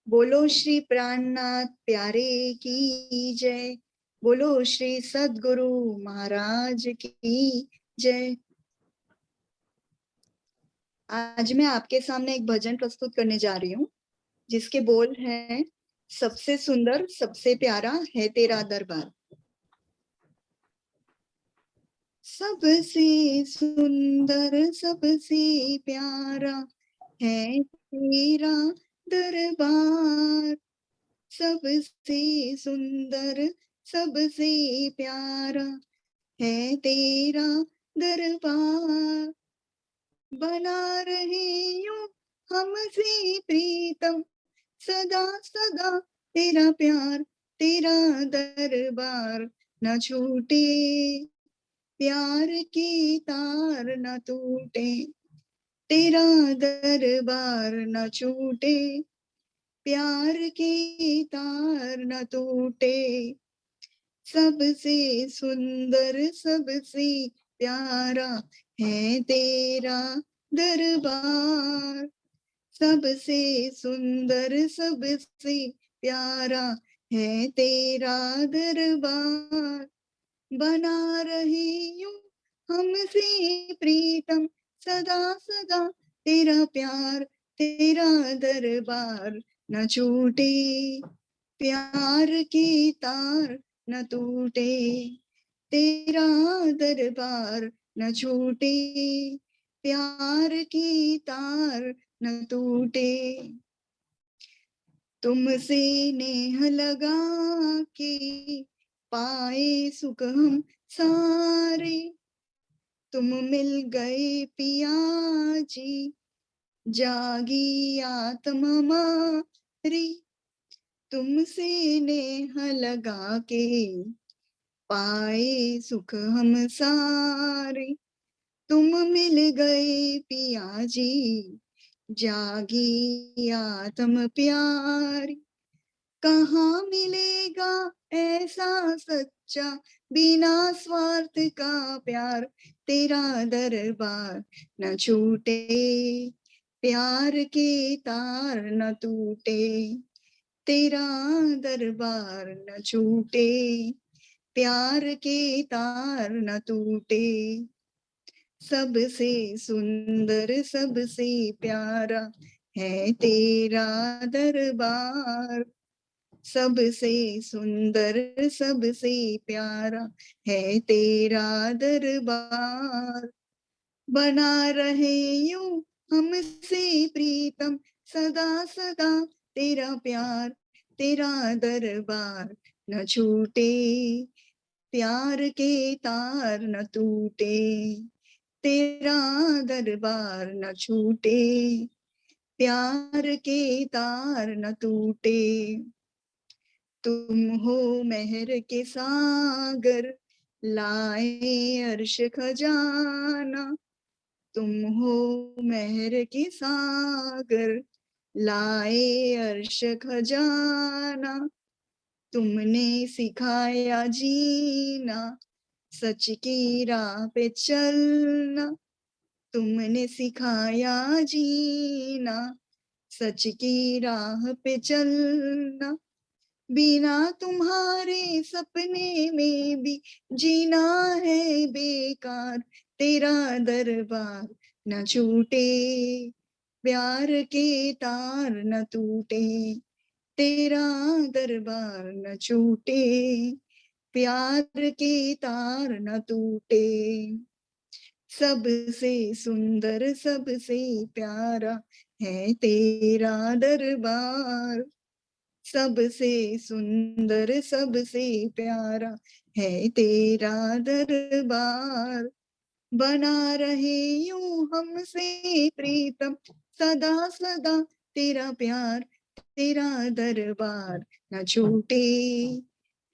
बोलो श्री प्राणनाथ प्यारे की जय। बोलो श्री सद्गुरु महाराज की जय। आज मैं आपके सामने एक भजन प्रस्तुत करने जा रही हूँ, जिसके बोल हैं, सबसे सुंदर सबसे प्यारा है तेरा दरबार। सबसे सुंदर सबसे प्यारा है तेरा दरबार। सबसे सुंदर सबसे प्यारा है तेरा दरबार। बना रहे यूं हमसे प्रीतम सदा सदा तेरा प्यार। तेरा दरबार न छूटे, प्यार के तार न टूटे। तेरा दरबार न छूटे, प्यार के तार न टूटे। सबसे सुंदर सबसे प्यारा है तेरा दरबार। सबसे सुंदर सबसे प्यारा है तेरा दरबार। बना रहे यूं हमसे प्रीतम सदा सदा तेरा प्यार। तेरा दरबार न छूटे, प्यार के तार न टूटे। तेरा दरबार न छूटे, प्यार के तार न टूटे। तुमसे नेह लगा के पाए सुख हम सारे। तुम मिल गए पिया जी, जागी आत्मा हमारी। तुमसे नेह लगा के पाए सुख हम सारे। तुम मिल गए पिया जी, जागी आत्म प्यारी। कहाँ मिलेगा ऐसा सच्चा बिना स्वार्थ का प्यार। तेरा दरबार न छूटे, प्यार के तार न टूटे। तेरा दरबार न छूटे, प्यार के तार न टूटे। सबसे सुंदर सबसे प्यारा है तेरा दरबार। सबसे सुंदर सबसे प्यारा है तेरा दरबार। बना रहे यूं हमसे प्रीतम सदा सदा तेरा प्यार। तेरा दरबार न छूटे, प्यार के तार न टूटे। तेरा दरबार न छूटे, प्यार के तार न टूटे। तुम हो मेहर के सागर, लाए अर्श खजाना। तुम हो मेहर के सागर, लाए अर्श खजाना। तुमने सिखाया जीना, सच की राह पे चलना। तुमने सिखाया जीना, सच की राह पे चलना। बिना तुम्हारे सपने में भी जीना है बेकार। तेरा दरबार न छूटे, प्यार के तार न टूटे। तेरा दरबार न छूटे, प्यार के तार न टूटे। सबसे सुंदर सबसे प्यारा है तेरा दरबार। सबसे सुंदर सबसे प्यारा है तेरा दरबार। बना रहे यूं हमसे प्रीतम सदा सदा तेरा प्यार। तेरा दरबार न छूटे,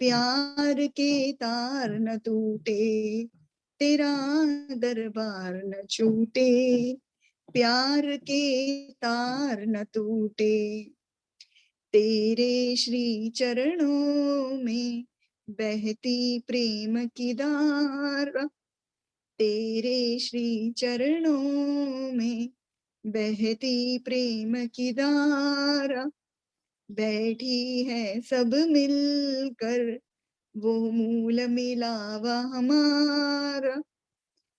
प्यार के तार न टूटे। तेरा दरबार न छूटे, प्यार के तार न टूटे। तेरे श्री चरणों में बहती प्रेम की धारा। तेरे श्री चरणों में बहती प्रेम की धारा। बैठी है सब मिलकर, वो मूल मिलावा हमारा।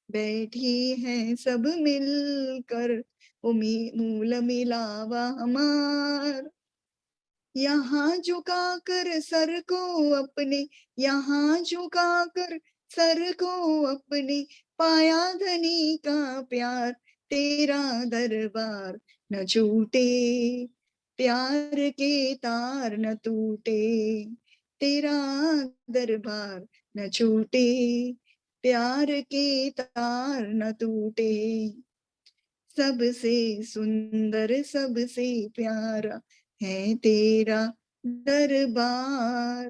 बैठी है सब मिलकर, वो मूल मिलावा हमारा। यहाँ झुका कर सर को अपने, यहाँ झुका कर सर को अपने, पाया धनी का प्यार, तेरा दरबार न छूटे, प्यार के तार न टूटे, तेरा दरबार न छूटे, प्यार के तार न टूटे। सबसे सुंदर सबसे प्यारा है तेरा दरबार,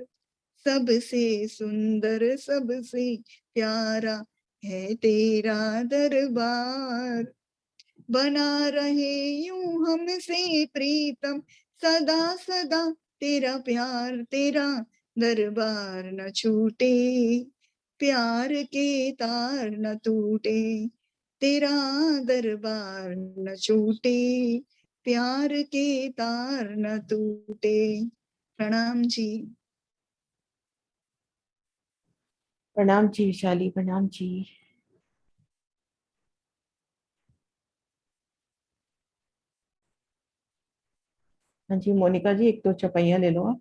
सबसे सुंदर सबसे प्यारा है तेरा दरबार। बना रहे यूं हमसे प्रीतम, सदा सदा तेरा प्यार, तेरा दरबार न छूटे, प्यार के तार न टूटे, तेरा दरबार न छूटे, प्यार के तार न टूटे। प्रणाम जी। प्रणाम जी विशाली, प्रणाम जी। हाँ जी मोनिका जी, एक तो चपैया ले लो आप।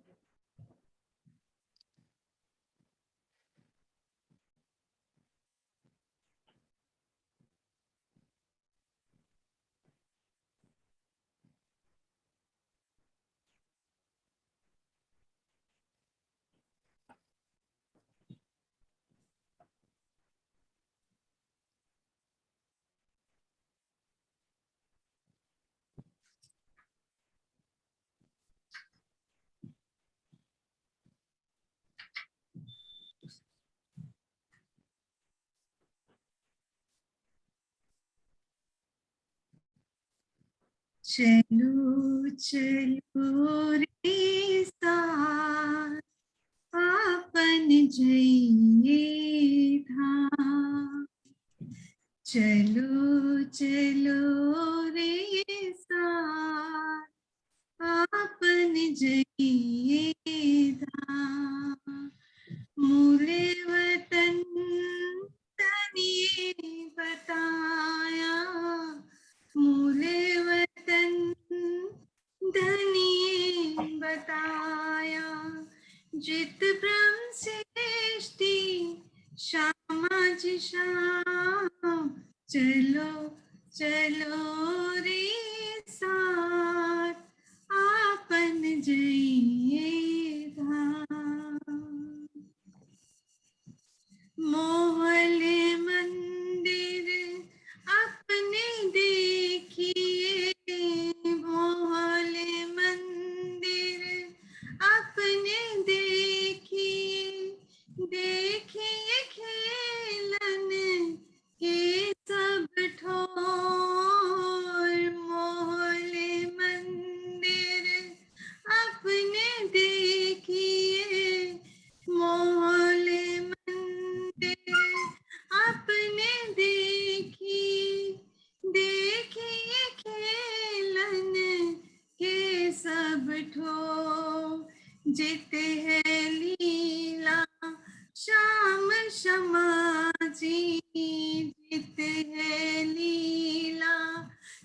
चलो चलो रे साथ, आपन जइए धाम। चलो चलो रे साथ, आपन जइए धाम। मूले वतन तनिए बताया, मूले वतन धनिए बताया। जित ब्रह्म सृष्टि श्यामा जी श्याम। चलो चलो रे साथ, आपन जइए धाम। मोहल मंदिर अपने देखिए, मोहल मंदिर अपने देखिए, देखिए खेलन के सब ठोर। मोहल मंदिर अपने देखिए, मोहल अपने देखिए, देखिए खेलन के सब ठो। जित है लीला श्याम क्षमा जी, जित है लीला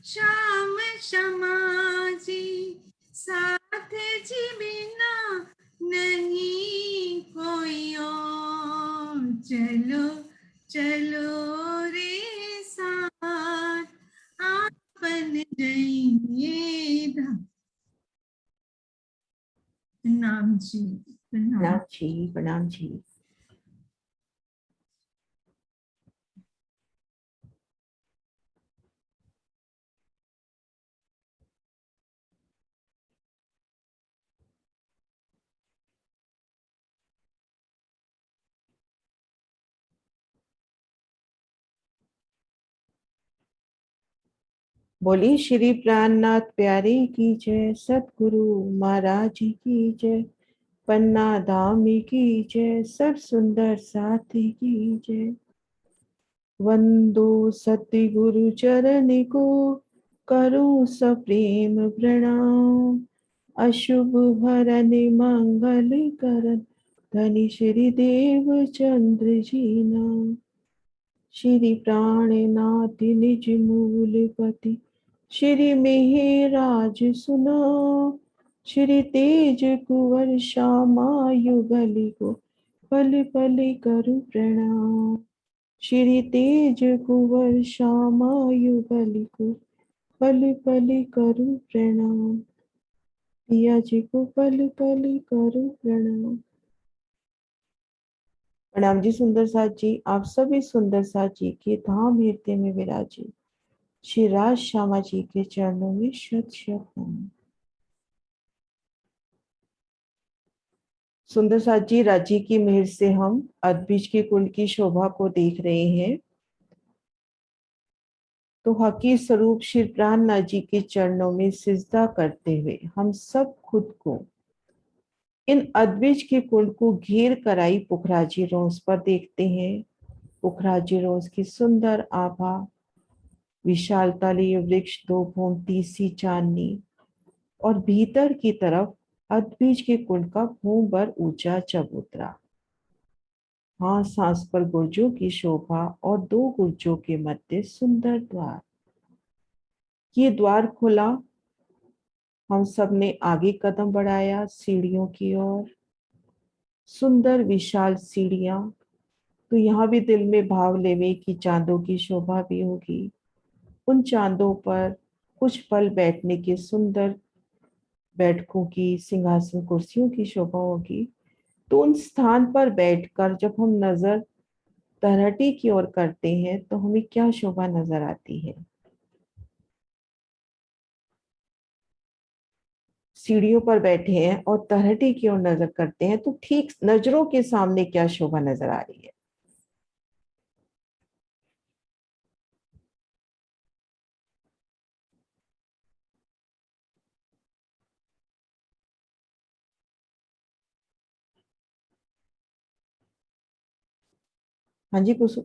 श्याम क्षमा जी। साथ जी बिना नहीं कोई और। चलो चलो रे साथ, आपन जइए धाम। प्रणाम जी, प्रणाम। प्रणाम जी, प्रणाम जी। बोली श्री प्राणनाथ प्यारे की जय, सतगुरु महाराज की जय, पन्ना धामी की जय, सब सुंदर साथी की जय। वंदो सतगुरु चरण को, करूं सप्रेम प्रणाम। अशुभ हरन मंगल करन धनि श्री देव चंद्र जीना। श्री प्राणनाथ निज मूलपति श्री मेहराज सुना। श्री तेज कुंवर श्यामा युगल को पल पल करु प्रणाम। श्री तेज कुंवर श्यामा युगल को पल पल करु प्रणाम। पिया जी को पल पल करु प्रणाम। प्रणाम जी सुंदर साथ जी, आप सभी सुंदर साथ जी के धाम हृदय में विराजे श्री राज श्यामा जी के चरणों में शत शत नमन। सुंदर साथ जी, राज्य की मेहर से हम अद्विज के कुल की शोभा को देख रहे हैं। तो हकी स्वरूप श्री प्राणनाथ जी के चरणों में सिजदा करते हुए हम सब खुद को इन अद्विज के कुल को घेर कर आई पुखराजी रोज पर देखते हैं। पुखराजी रोज की सुंदर आभा, विशाल तलीय वृक्ष, दो भूम तीसी चांदनी और भीतर की तरफ अद्विज के कुल का भूम पर ऊंचा चबूतरा। हाँ, सांस पर गुर्जों की शोभा और दो गुर्जों के मध्य सुंदर द्वार। ये द्वार खुला, हम सब ने आगे कदम बढ़ाया सीढ़ियों की ओर। सुंदर विशाल सीढ़ियां, तो यहाँ भी दिल में भाव लेवे कि चांदों की शोभा भी होगी। उन चांदों पर कुछ पल बैठने के सुंदर बैठकों की, सिंहासन कुर्सियों की शोभा होगी। तो उन स्थान पर बैठकर जब हम नजर तलहटी की ओर करते हैं तो हमें क्या शोभा नजर आती है। सीढ़ियों पर बैठे हैं और तलहटी की ओर नजर करते हैं तो ठीक नजरों के सामने क्या शोभा नजर आ रही है। हाँ जी, कुछ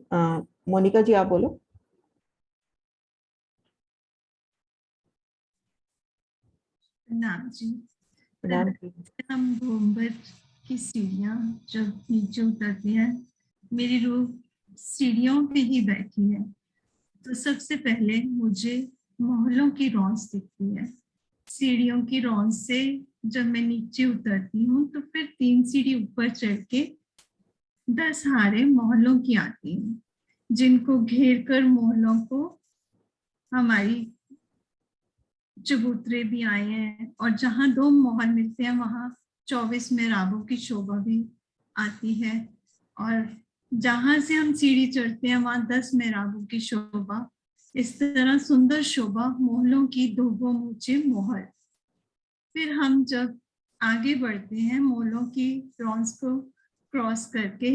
मोनिका जी आप बोलो। प्रणाम जी। प्रणाम। हम घूमबट की सीढ़ियां जब नीचे उतरती हैं, मेरी रूह सीढ़ियों पे ही बैठी है। तो सबसे पहले मुझे मोहल्लों की रौंस दिखती है। सीढ़ियों की रौंस से जब मैं नीचे उतरती हूँ तो फिर 3 सीढ़ी ऊपर चढ़ के 10 हारे मोहल्लों की आती हैं, जिनको घेर कर मोहल्लों को हमारी चबूतरे भी आए हैं। और जहाँ 2 मोहल मिलते हैं वहाँ 24 मेहराबों की शोभा भी आती है। और जहाँ से हम सीढ़ी चढ़ते हैं वहाँ 10 मेहराबों की शोभा। इस तरह सुंदर शोभा मोहल्लों की, 2 ऊंचे मोहल। फिर हम जब आगे बढ़ते हैं मोहल्लों की रौंस को क्रॉस करके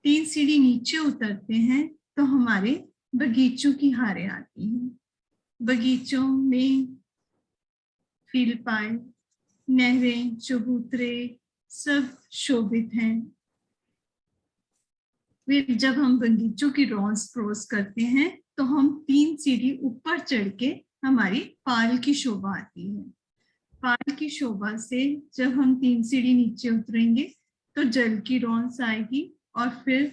3 सीढ़ी नीचे उतरते हैं तो हमारे बगीचों की हारें आती हैं। बगीचों में फील पाए, नहरें, चबूतरे सब शोभित हैं। फिर जब हम बगीचों की रौंस क्रॉस करते हैं तो हम 3 सीढ़ी ऊपर चढ़ के हमारी पाल की शोभा आती है। पाल की शोभा से जब हम 3 सीढ़ी नीचे उतरेंगे तो जल की रौंस आएगी और फिर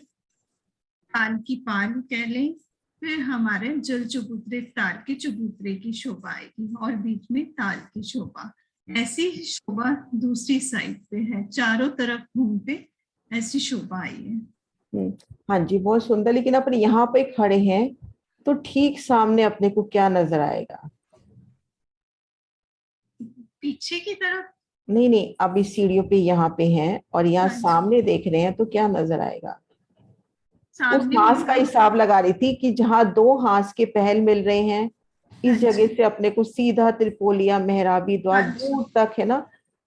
ताल की पाल कह लें। फिर हमारे जल चबूतरे, ताल के चबूतरे की शोभा आएगी और बीच में ताल की शोभा। ऐसी शोभा दूसरी साइड पे है, चारों तरफ घूम पे ऐसी शोभा आई है। हाँ जी, बहुत सुंदर। लेकिन अपन यहाँ पे खड़े हैं तो ठीक सामने अपने को क्या नजर आएगा? पीछे की तरफ? नहीं नहीं, अभी सीढ़ियों पे यहाँ पे हैं और यहाँ हाँ जी। सामने देख रहे हैं तो क्या नजर आएगा? उस सामने हांस का हिसाब लगा रही थी कि जहाँ 2 हांस के पहल मिल रहे हैं हाँ इस जगह जी। से अपने को सीधा त्रिपोलिया मेहराबी द्वार हाँ जी। दूर तक है ना।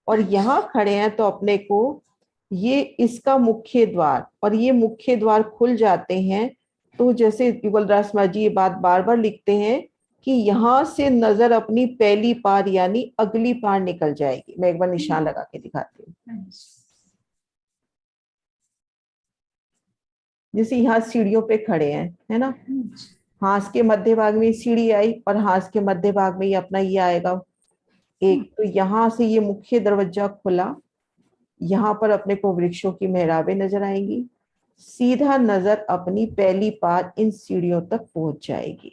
और हाँ जी। यहाँ खड़े हैं तो अपने को ये इसका मुख्य द्वार, और ये मुख्य द्वार खुल जाते हैं तो जैसे युगल रासमा जी ये बात बार बार लिखते हैं कि यहाँ से नजर अपनी पहली पार यानी अगली पार निकल जाएगी। मैं एक बार निशान लगा के दिखाती हूँ। हाँ जी। जैसे यहाँ सीढ़ियों पे खड़े हैं है ना, हाँ जी। हांस के मध्य भाग में सीढ़ी आई और हांस के मध्य भाग में ही अपना ये आएगा एक तो यहाँ से ये मुख्य दरवाजा खुला, यहाँ पर अपने को वृक्षों की मेहराबें नजर आएंगी, सीधा नजर अपनी पहली बार इन सीढ़ियों तक पहुंच जाएगी,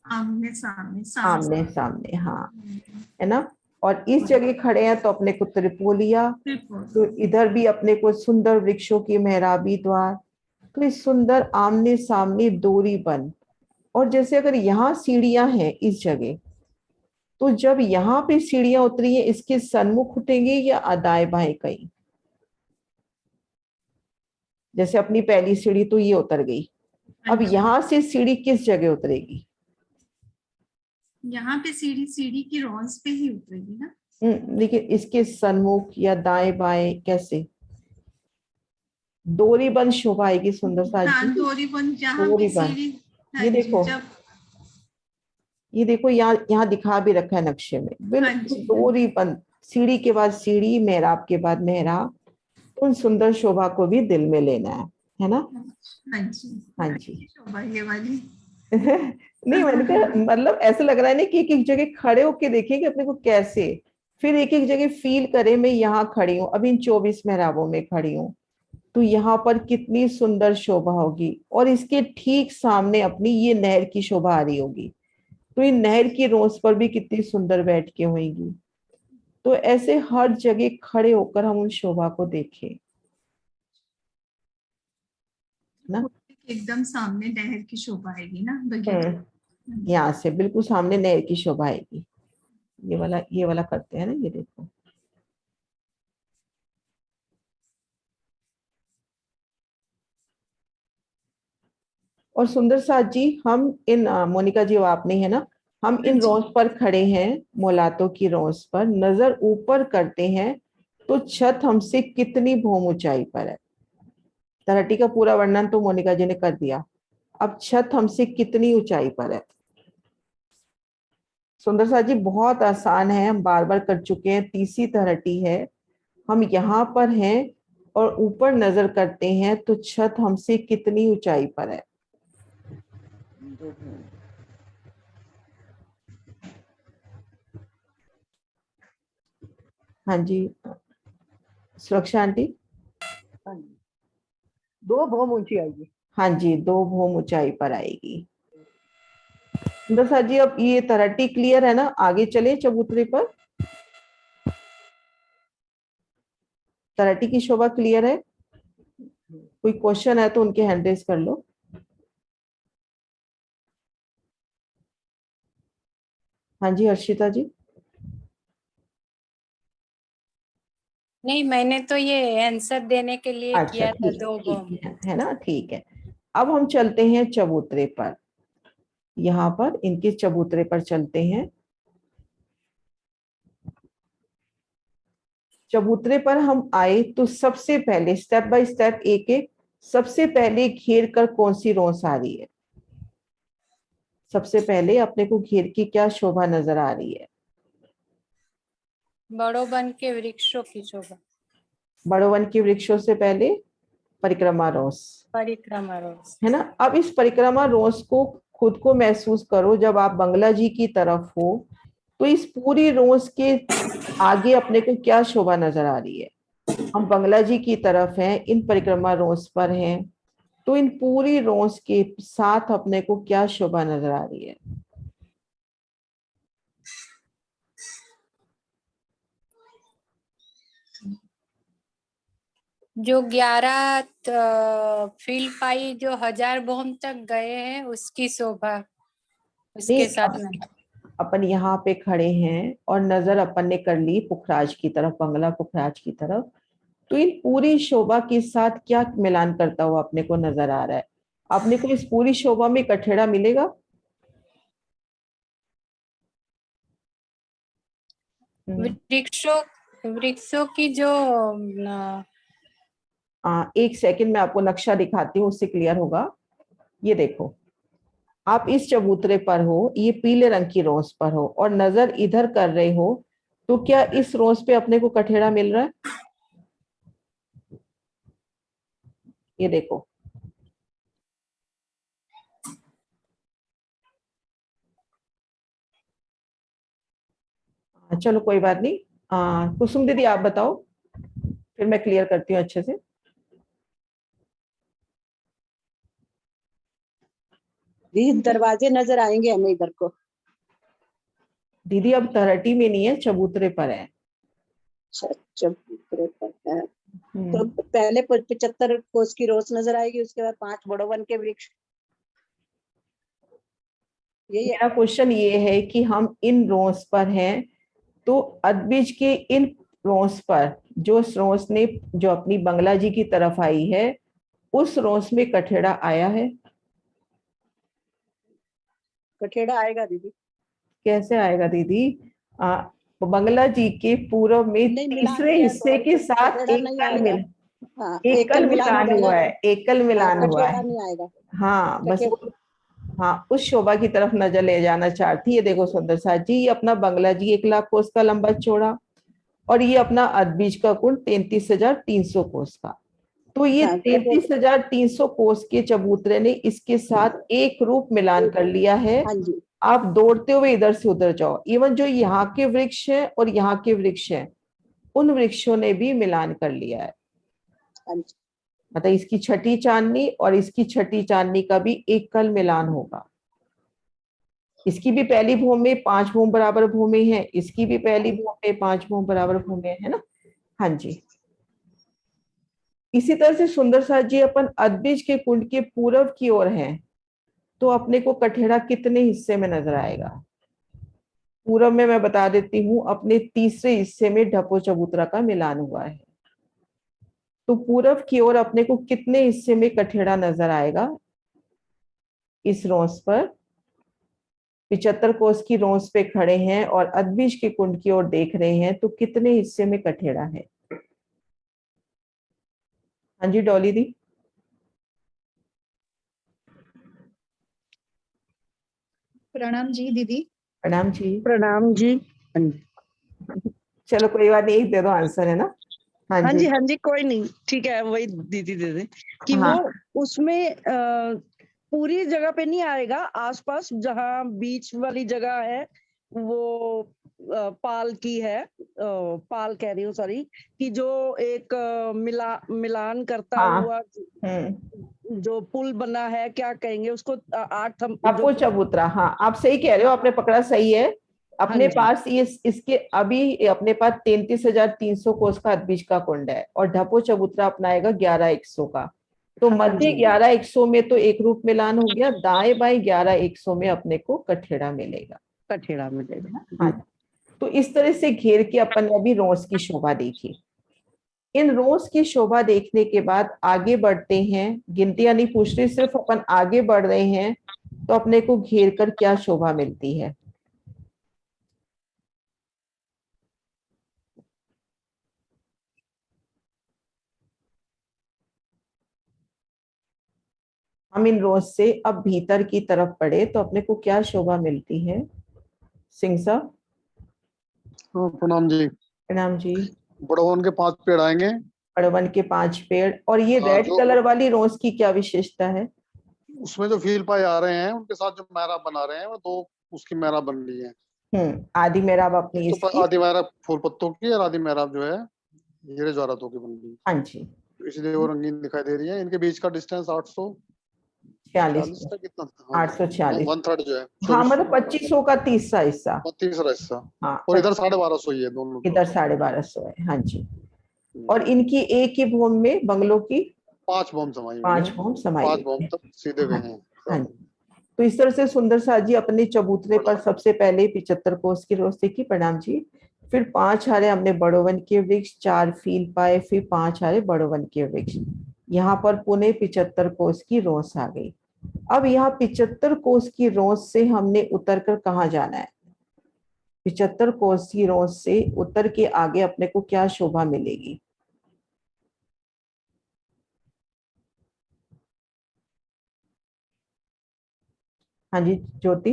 आमने सामने आमने सामने, हाँ, है ना। और इस जगह खड़े हैं तो अपने को त्रिपोलिया, तो इधर भी अपने को सुंदर वृक्षों की मेहराबी द्वार, तो इस सुंदर आमने सामने दोरी बन। और जैसे अगर यहाँ सीढ़ियां हैं इस जगह, तो जब यहाँ पे सीढ़ियां उतरी है, इसके सन्मुख उठेंगे या दाएं बाएं कहीं? जैसे अपनी पहली सीढ़ी तो ये उतर गई, अब यहाँ से सीढ़ी किस जगह उतरेगी? यहाँ पे सीढ़ी की रॉन्स पे ही उतरेगी ना। देखिए इसके सन्मुख या दाएं बाएं कैसे? डोरी बंद शोभा आएगी सुंदर सा जी, डोरी बंद जहाँ डोरी पे बंद। सीढ़ी। ये देखो, ये देखो यहाँ यहाँ दिखा भी रखा है नक्शे में, बिल्कुल डोरी बंद, सीढ़ी के बाद सीढ़ी, मेहराब के बाद मेहराब, उन सुंदर शोभा को भी दिल में लेना है ना। हाँ जी, हाँ जी। शोभा ये वाली नहीं मैंने कहा मतलब ऐसा लग रहा है ना कि एक एक जगह खड़े होके देखेंगे अपने को कैसे, फिर एक एक जगह फील करें मैं यहाँ खड़ी हूँ, अभी इन 24 मेहराबों में खड़ी हूँ, तो यहाँ पर कितनी सुंदर शोभा होगी, और इसके ठीक सामने अपनी ये नहर की शोभा आ रही होगी, तो ये नहर की रोस पर भी कितनी सुंदर बैठ के होंगी। तो ऐसे हर जगह खड़े होकर हम उन शोभा को देखें ना। एकदम सामने नहर की शोभा आएगी ना यहाँ से बिल्कुल सामने नहर की शोभा आएगी। ये वाला करते हैं ना, ये देखो। और सुंदर साथ जी, हम इन मोनिका जी आप नहीं है ना, हम इन रोज पर खड़े हैं, मोलातों की रोज पर नजर ऊपर करते हैं, तो छत हमसे कितनी भौम ऊंचाई पर है। धरती का पूरा वर्णन तो मोनिका जी ने कर दिया, अब छत हमसे कितनी ऊंचाई पर है। सुंदर साथ जी बहुत आसान है, हम बार बार कर चुके हैं, तीसरी धरती है, हम यहाँ पर हैं और ऊपर नजर करते हैं तो छत हमसे कितनी ऊंचाई पर है। हाँ जी सुरक्षा आंटी। 2 भौम ऊंची आएगी। हाँ जी 2 भौम ऊंचाई पर आएगी। सुंदर साथ जी अब ये तराटी क्लियर है ना, आगे चले चबूतरे पर। तराटी की शोभा क्लियर है? कोई क्वेश्चन है तो उनके हैंड रेज कर लो। हाँ जी हर्षिता जी। नहीं, मैंने तो ये आंसर देने के लिए अच्छा किया था, 2 ठीक बम। है ना, ठीक है। अब हम चलते हैं चबूतरे पर, यहाँ पर इनके चबूतरे पर चलते हैं। चबूतरे पर हम आए तो सबसे पहले स्टेप बाय स्टेप एक एक, सबसे पहले घेर कर कौन सी रोस आ रही है? सबसे पहले अपने को घेर की क्या शोभा नजर आ रही है? बड़ो बन के वृक्षों की शोभा। बड़ो वन के वृक्षों से पहले परिक्रमा रोस, परिक्रमा रोज है ना। अब इस परिक्रमा रोस को खुद को महसूस करो, जब आप बंगला जी की तरफ हो तो इस पूरी रोस के आगे अपने को क्या शोभा नजर आ रही है? हम बंगला जी की तरफ हैं, इन परिक्रमा रोस पर हैं, तो इन पूरी रोस के साथ अपने को क्या शोभा नजर आ रही है? जो 11 फील्ड पाई जो 1000 बम तक गए हैं, उसकी शोभा उसके साथ में। अपन यहाँ पे खड़े हैं और नजर अपन ने कर ली पुखराज की तरफ, बंगला पुखराज की तरफ, तो इन पूरी शोभा के साथ क्या मिलान करता हुआ अपने को नजर आ रहा है? अपने को इस पूरी शोभा में कठेड़ा मिलेगा? वृक्षों वृक्षों की जो एक सेकंड में आपको नक्शा दिखाती हूँ, उससे क्लियर होगा। ये देखो, आप इस चबूतरे पर हो, ये पीले रंग की रोस पर हो और नजर इधर कर रहे हो, तो क्या इस रोस पे अपने को कठेड़ा मिल रहा है? ये देखो, चलो कोई बात नहीं। कुसुम दीदी आप बताओ, फिर मैं क्लियर करती हूँ अच्छे से। दरवाजे नजर आएंगे हमें इधर को। दीदी अब तरटी में नहीं है, चबूतरे पर है। चबूतरे पर है। हम्म। तो पहले 75 कोस की रोज नजर आएगी, उसके बाद 5 बड़ो वन के वृक्ष। यही है। मेरा क्वेश्चन ये है कि हम इन रोज पर हैं, तो अदबीज के इन रोज पर जो रोज ने जो अपनी बंगला जी की तरफ आई है, उस रोज में कठेड़ा आया है? कठेड़ा आएगा दीदी। कैसे आएगा दीदी? बंगला जी के पूर्व में नहीं, मिलान तीसरे किया है हिस्से तो के साथ कठेड़ा नहीं आएगा। हाँ, एकल मिलान हो हुआ जाएगा। है, एकल मिलान हाँ, हुआ कठेड़ा है। नहीं आएगा। हाँ बस कठेड़ा। हाँ, उस शोभा की तरफ नजर ले जाना चाहती है। देखो सुंदर साथ जी, ये अपना बंगला जी 1 लाख कोस का लंबा चौड़ा, और ये अपना अदबीज का कुंड 33,300 कोस का। तो ये हाँ, 33,300 कोस के चबूतरे ने इसके साथ एक रूप मिलान कर लिया है। हाँ जी। आप दौड़ते हुए इधर से उधर जाओ, इवन जो यहाँ के वृक्ष हैं और यहाँ के वृक्ष हैं, उन वृक्षों ने भी मिलान कर लिया है। हाँ जी। मतलब इसकी छठी चांदनी और इसकी छठी चांदनी का भी एक कल मिलान होगा। इसकी भी पहली भूमि में 5 भूमि बराबर भूमि है, इसकी भी पहली भूमि में 5 भूमि बराबर भूमि है ना। हाँ जी। इसी तरह से सुंदर साथ जी, अपन अदबीज के कुंड के पूर्व की ओर हैं, तो अपने को कठेड़ा कितने हिस्से में नजर आएगा? पूर्व में मैं बता देती हूँ, अपने तीसरे हिस्से में ढपो चबूतरा का मिलान हुआ है। तो पूर्व की ओर अपने को कितने हिस्से में कठेड़ा नजर आएगा? इस रोस पर 75 कोस की रोस पे खड़े हैं और अदबीज के कुंड की ओर देख रहे हैं, तो कितने हिस्से में कठेड़ा है? हाँ जी डॉली दी। प्रणाम जी दीदी। प्रणाम जी। प्रणाम जी। चलो कोई बात नहीं, एक दे दो आंसर, है ना। हाँ हाँ जी। जी, हाँ जी, कोई नहीं, ठीक है, वही दीदी दे दे कि हाँ। वो उसमें पूरी जगह पे नहीं आएगा। आसपास जहाँ बीच वाली जगह है वो पाल की है, पाल कह रही हूँ, सॉरी, कि जो एक मिलान करता हाँ। हुआ जो पुल बना है, क्या कहेंगे उसको, 8 आपको चबूतरा। हाँ आप सही कह रहे हो, आपने पकड़ा सही है। अपने पास ये इसके अभी अपने पास 33,300 कोस का अदबीज का कुंड है, और ढपो चबूतरा अपनाएगा 11,100 का। तो मध्य 11,100 में तो एक रूप मिलान हो गया, दाएं बाएं 11,100 में अपने को कठेड़ा मिलेगा। कठेड़ा मिलेगा। हाँ, तो इस तरह से घेर के अपन ने अभी रोज की शोभा देखी। इन रोज की शोभा देखने के बाद आगे बढ़ते हैं। गिनतियां नहीं पूछ रही, सिर्फ अपन आगे बढ़ रहे हैं, तो अपने को घेर कर क्या शोभा मिलती है? हम इन रोज से अब भीतर की तरफ बढ़े तो अपने को क्या शोभा मिलती है? सिंह साहब। प्रणाम जी। प्रणाम जी। बड़वन के 5 पेड़ आएंगे। बड़वन के 5 पेड़, और ये हाँ, रेड कलर वाली रोज की क्या विशेषता है? उसमें जो फील पाए आ रहे हैं उनके साथ जो मेहराब बना रहे हैं वो 2 उसकी मेहराब बन रही है। आदि मेहराब अपनी तो इसकी। आदि मेहराब फूल पत्तों की और आदि मेहराब जो है हीरे जवाहरातों की बन रही है। हाँ जी। तो इसलिए वो रंगीन दिखाई दे रही है। इनके बीच का डिस्टेंस 46 846 का कितना था? 846। 1/3 जो है हाँ मतलब 2500 का तीसरा हिस्सा। 32 हिस्सा। हाँ, और इधर 1250 ही है दोनों। इधर 1250 है। हाँ जी। और इनकी एक ही भूमि में बंगलों की 5 बम समाई हुई 5 है। भूमि समाई 5 हुई बम है। तक सीधे गए हैं। हाँ जी। तो इस तरह से सुंदर साथ जी अपने चबूतरे पर सबसे पहले 75 कोस की रोज देखी, प्रणाम जी। फिर 5 हारे हमने बड़ोवन के वृक्ष, 4 फील पाए, फिर 5 हारे बड़ोवन के वृक्ष। यहाँ पर पुणे 75 कोस की रोज आ गई। अब यहाँ 75 कोस की रोज से हमने उतर कर कहाँ जाना है? 75 कोस की रोज से उतर के आगे अपने को क्या शोभा मिलेगी? हाँ जी ज्योति।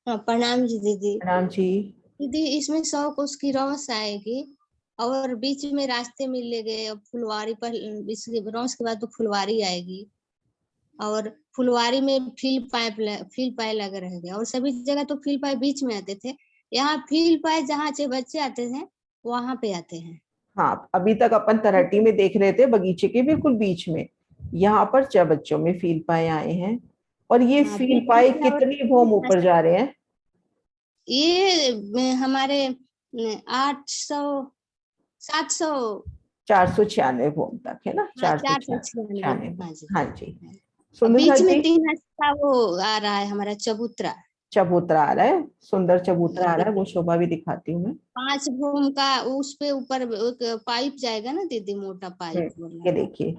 हाँ, प्रणाम जी दीदी। प्रणाम जी। दीदी इसमें 100 कोस की रॉस आएगी, और बीच में रास्ते मिलेंगे, और फुलवारी पर इसके रॉस के बाद तो फुलवारी आएगी, और फुलवारी में फील पाए लगे रहेंगे, और सभी जगह तो फील पाए बीच में आते थे, यहाँ फील पाए जहाँ से बच्चे आते थे वहां पे आते हैं। हाँ, अभी तक अपन तरहटी में देख रहे थे बगीचे के बिल्कुल बीच में, यहाँ पर बच्चों में फील पाए आए हैं। और ये हाँ, फील फील पाए पाए और कितनी भूम ऊपर जा रहे हैं? ये हमारे 800 700 496 भूम तक है ना, 496। 496। हाँ जी। हाँ जी। और सुंदर बीच में जी, 3 का वो आ रहा है हमारा चबूतरा। चबूतरा आ रहा है, सुंदर चबूतरा आ रहा है, वो शोभा भी दिखाती हूँ मैं। 5 भूम का उस पे ऊपर एक पाइप जाएगा ना दीदी, मोटा पाइप वाला। ये देखिए,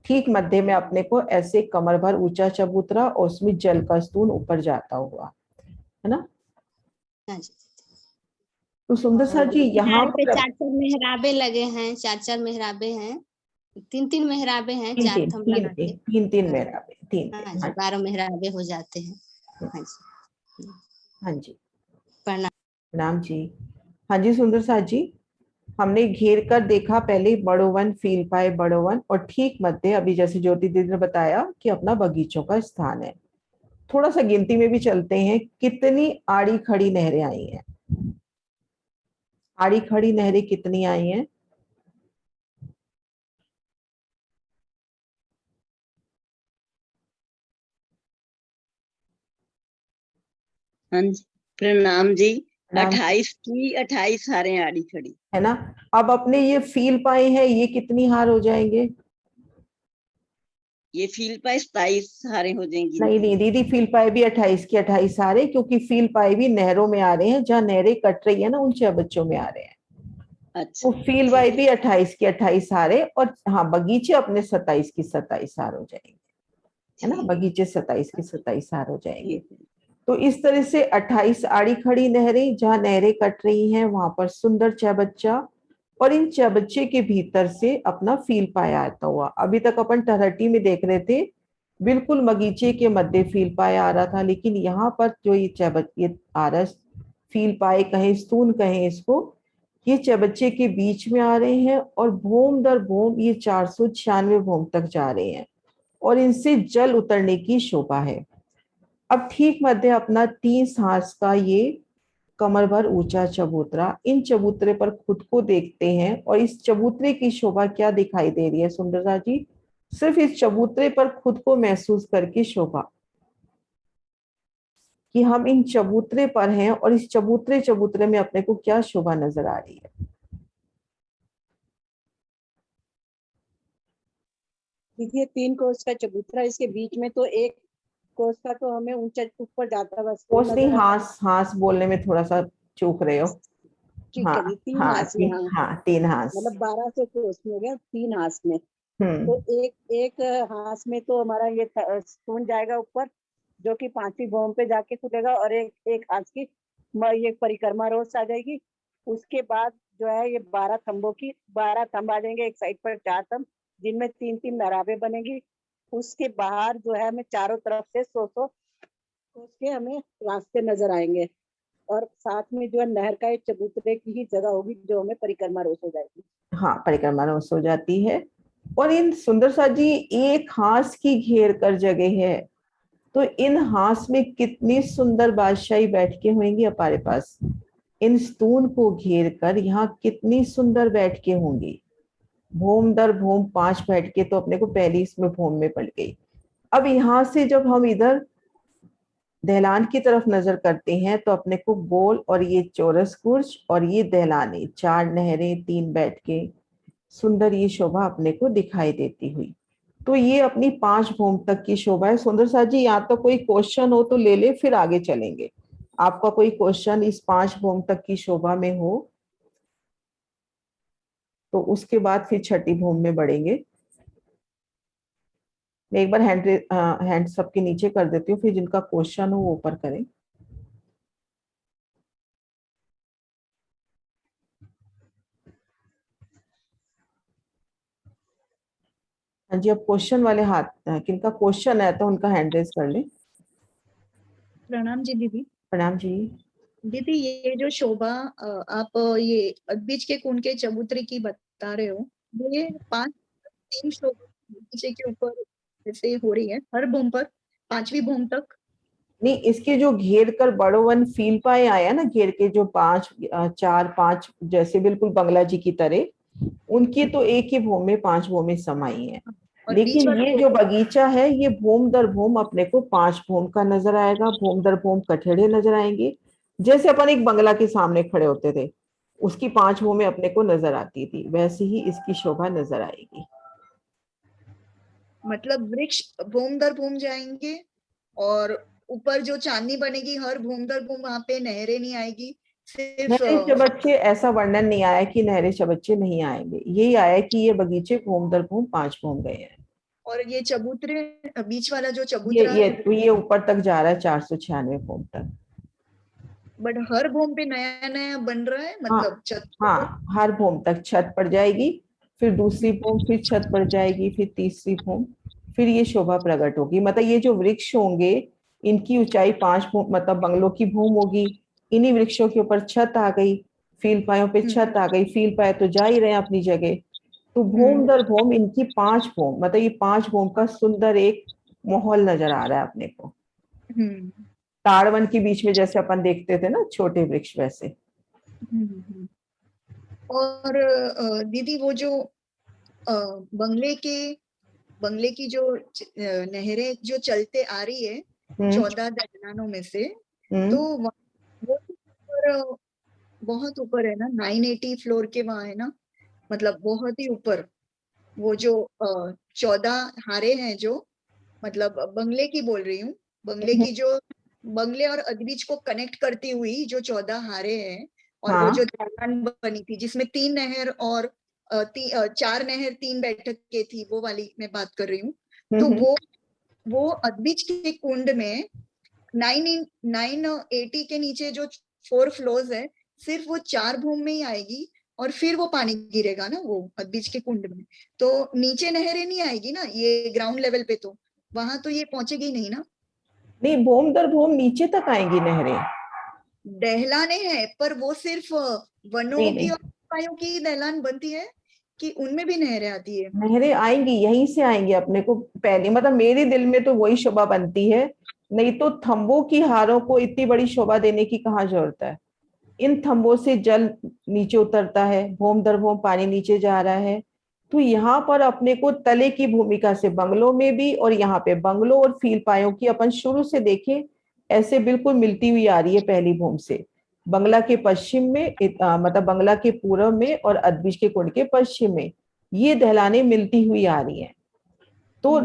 ठीक मध्य में अपने को ऐसे कमर भर ऊंचा चबूतरा और उसमें जल का स्तून ऊपर जाता हुआ, है ना। हाँ जी। तो सुंदर सा और जी यहाँ किनारे पे पर 4 मेहराबे लगे हैं, 4 मेहराबे हैं, 3 मेहराबे हैं, 4 थंब लगा के। तीन हाँ मेहराबे, तीन हाँ तीन। जी, हाँ 12 मेहराबे हो जाते हैं। हाँ जी। हाँ जी, प्रणाम। प्रणाम जी। हाँ जी सुंदर सा जी, हमने घेर कर देखा पहले बड़ो वन, फील पाए बड़ो वन, और ठीक मध्य अभी जैसे ज्योति दीदी ने बताया कि अपना बगीचों का स्थान है। थोड़ा सा गिनती में भी चलते हैं, कितनी आड़ी खड़ी नहरें आई हैं। आड़ी खड़ी नहरें कितनी आई हैं? हाँ जी, प्रणाम जी। नाम 28 की 28 हारें आड़ी खड़ी। है ना। अब अपने ये फील पाए हैं, ये कितनी हार हो जाएंगे? ये फील पाए 27 हारें हो जाएंगी। नहीं नहीं दीदी, फील पाए भी 28 की 28 आ रहे, क्योंकि फील पाए भी नहरों में आ रहे हैं, जहाँ नहरें कट रही है ना उन बच्चों में आ रहे हैं। अच्छा, तो फील पाए भी 28 की 28 आ रहे, और हाँ बगीचे अपने 27 की 27 हार हो जाएंगे, है ना। बगीचे 27 की 27 हार हो जाएंगे। ठीक है। तो इस तरह से 28 आड़ी खड़ी नहरें, जहाँ नहरें कट रही हैं वहां पर सुंदर चबच्चा, और इन चबच्चे के भीतर से अपना फील पाया आता हुआ। अभी तक अपन टहरटी में देख रहे थे, बिल्कुल बगीचे के मध्य फील पाया आ रहा था, लेकिन यहाँ पर जो ये आ रहा है, फील पाए कहें, स्तून कहें इसको, ये चबच्चे के बीच में आ रहे हैं, और भूम दर भूम ये 496 भूम तक जा रहे हैं, और इनसे जल उतरने की शोभा है। अब ठीक मध्य अपना 30 हाथ का ये कमर भर ऊंचा चबूतरा, इन चबूतरे पर खुद को देखते हैं, और इस चबूतरे की शोभा क्या दिखाई दे रही है सुंदरता जी? सिर्फ इस चबूतरे पर खुद को महसूस करके शोभा, कि हम इन चबूतरे पर हैं, और इस चबूतरे में अपने को क्या शोभा नजर आ रही है। देखिए 3 कोस का चबूतरा, इसके बीच में तो 1 कोस का तो हमें ऊंचा ऊपर जाता बस कोस नहीं, नजर आता है। हास, हास बोलने में थोड़ा सा चूक रहे हो। ठीक हाँ है जी, 3 हाँ हास में। हाँ, हाँ 3 हास। मतलब 1200 कोस में हो गया 3 हास में। हम्म। तो एक हास में तो हमारा ये स्टोन जाएगा ऊपर, जो कि 5वीं भूम पे जाके खुलेगा, और एक हास की ये परिक्रमा रोज आ जाएगी। उसके बाद जो है ये 12 थंबों की 12 थंब आ जाएंगे, एक साइड पर 4 थंब, जिनमें 3-3 मेहराबे बनेगी। उसके बाहर जो है हमें चारों तरफ से 100 उसके हमें रास्ते नजर आएंगे, और साथ में जो है नहर का एक चबूतरे की ही जगह होगी, जो हमें परिक्रमा रोज हो जाएगी। हाँ, परिक्रमा रोज हो जाती है। और इन सुंदर सा जी एक हास की घेर कर जगह है, तो इन हास में कितनी सुंदर बादशाही बैठके होंगी हमारे पास। इन स्तून को घेर कर यहाँ कितनी सुंदर बैठके होंगी। भूम दर भूम 5 बैठके तो अपने को पहली इसमें भूम में पड़ गई। अब यहाँ से जब हम इधर दहलान की तरफ नजर करते हैं, तो अपने को गोल और ये चौरस कुर्च और ये दहलाने, 4 नहरें, 3 बैठके, सुंदर ये शोभा अपने को दिखाई देती हुई। तो ये अपनी 5 भूम तक की शोभा है। सुंदर सा जी, यहाँ तो कोई क्वेश्चन हो तो ले ले, फिर आगे चलेंगे। आपका कोई क्वेश्चन इस 5 भूम तक की शोभा में हो तो उसके बाद फिर छठी भूम में बढ़ेंगे। मैं एक बार हैंड सबके नीचे कर देती हूँ, फिर जिनका क्वेश्चन हो वो ऊपर करें। हाँ जी, अब क्वेश्चन वाले हाथ, किनका क्वेश्चन है तो उनका हैंड रेज कर ले। प्रणाम जी दीदी। प्रणाम जी। दीदी ये जो शोभा आप ये बीच के कुंड के चबूतरे की बता रहे हो, ये 3 शोभा नीचे के ऊपर जैसे हो रही है हर भूम पर, 5वीं भूम तक। नहीं, इसके जो घेर कर बड़ो वन फील पाए आया ना, घेर के जो 4-5 जैसे बिल्कुल बंगला जी की तरह, उनकी तो एक ही भूमि में 5 भूमि समाई है। और बीच लेकिन वाला ये जो बगीचा है ये भूम दर भूम अपने को 5 भूम का नजर आएगा, भूम दर भूम कठेड़े नजर आएंगे। जैसे अपन एक बंगला के सामने खड़े होते थे, उसकी 5 भूमि अपने को नजर आती थी, वैसे ही इसकी शोभा नजर आएगी। मतलब वृक्ष भूम दर भूम जाएंगे, और ऊपर जो चांदनी बनेगी हर भूम दर भूम, वहां पे नहरें नहीं आएगी, सिर्फ नहरे चबच्चे ऐसा वर्णन नहीं आया कि नहरे चबच्चे नहीं आएंगे, यही आया कि ये बगीचे भूम दर भूम 5 भूम गए हैं। और ये चबूतरे, बीच वाला जो ये चबूतरा ये है, ये ऊपर तक जा रहा है 496 भूम तक। बट हर भूम पे नया नया बन रहा है, हाँ मतलब छत हाँ, हर भूम तक छत पड़ जाएगी, फिर दूसरी भूम, फिर छत पड़ जाएगी, फिर तीसरी भूम, फिर ये शोभा प्रकट होगी। मतलब ये जो वृक्ष होंगे इनकी ऊंचाई 5 भूम, मतलब बंगलों की भूम होगी। इन्हीं वृक्षों के ऊपर छत आ गई, फील पायों पे छत आ गई, फील पाए तो जा ही रहे हैं अपनी जगह। तो भूम दर भूम इनकी 5 भूम, मतलब ये 5 भूम का सुंदर एक माहौल नजर आ रहा है अपने को। ताड़वन के बीच में जैसे अपन देखते थे ना छोटे वृक्ष, वैसे। और दीदी वो जो बंगले की जो नहरें जो चलते आ रही है 14 दहलानों में से, तो वो बहुत ऊपर है ना, 980 फ्लोर के वहां है ना, मतलब बहुत ही ऊपर। वो जो 14 हारे हैं, जो मतलब बंगले की बोल रही हूँ, बंगले की जो बंगले और अदबीज को कनेक्ट करती हुई जो 14 हारे हैं, और वो जो दहलान बनी थी जिसमें 3 नहर और 4 नहर 3 बैठक के थी, वो वाली मैं बात कर रही हूँ। तो वो अदबीज के कुंड में 980 के नीचे जो 4 फ्लोर्स है, सिर्फ वो 4 भूम में ही आएगी, और फिर वो पानी गिरेगा ना वो बीच के कुंड में, तो नीचे नहरें नहीं आएगी ना, ये ग्राउंड लेवल पे, तो वहां तो ये पहुंचेगी नहीं ना। नहीं, भूम दर भूम नीचे तक आएंगी नहरें। दहलाने हैं, पर वो सिर्फ वनों की और पायों की दहलान बनती है कि उनमें भी नहरें आती है? नहरें आएंगी, यहीं से आएंगी अपने को पहले, मतलब मेरे दिल में तो वही शोभा बनती है। नहीं तो थंबों की हारों को इतनी बड़ी शोभा देने की कहाँ जरूरत है। इन थंबों से जल नीचे उतरता है, भूम दर भूम पानी नीचे जा रहा है। तो यहाँ पर अपने को तले की भूमिका से बंगलों में भी, और यहाँ पे बंगलों और फील पायों की अपन शुरू से देखें ऐसे बिल्कुल मिलती हुई आ रही है। पहली भूम से बंगला के पश्चिम में, मतलब बंगला के पूर्व में और अदबीज के कुंड के पश्चिम में ये दहलाने मिलती हुई आ रही हैं। तो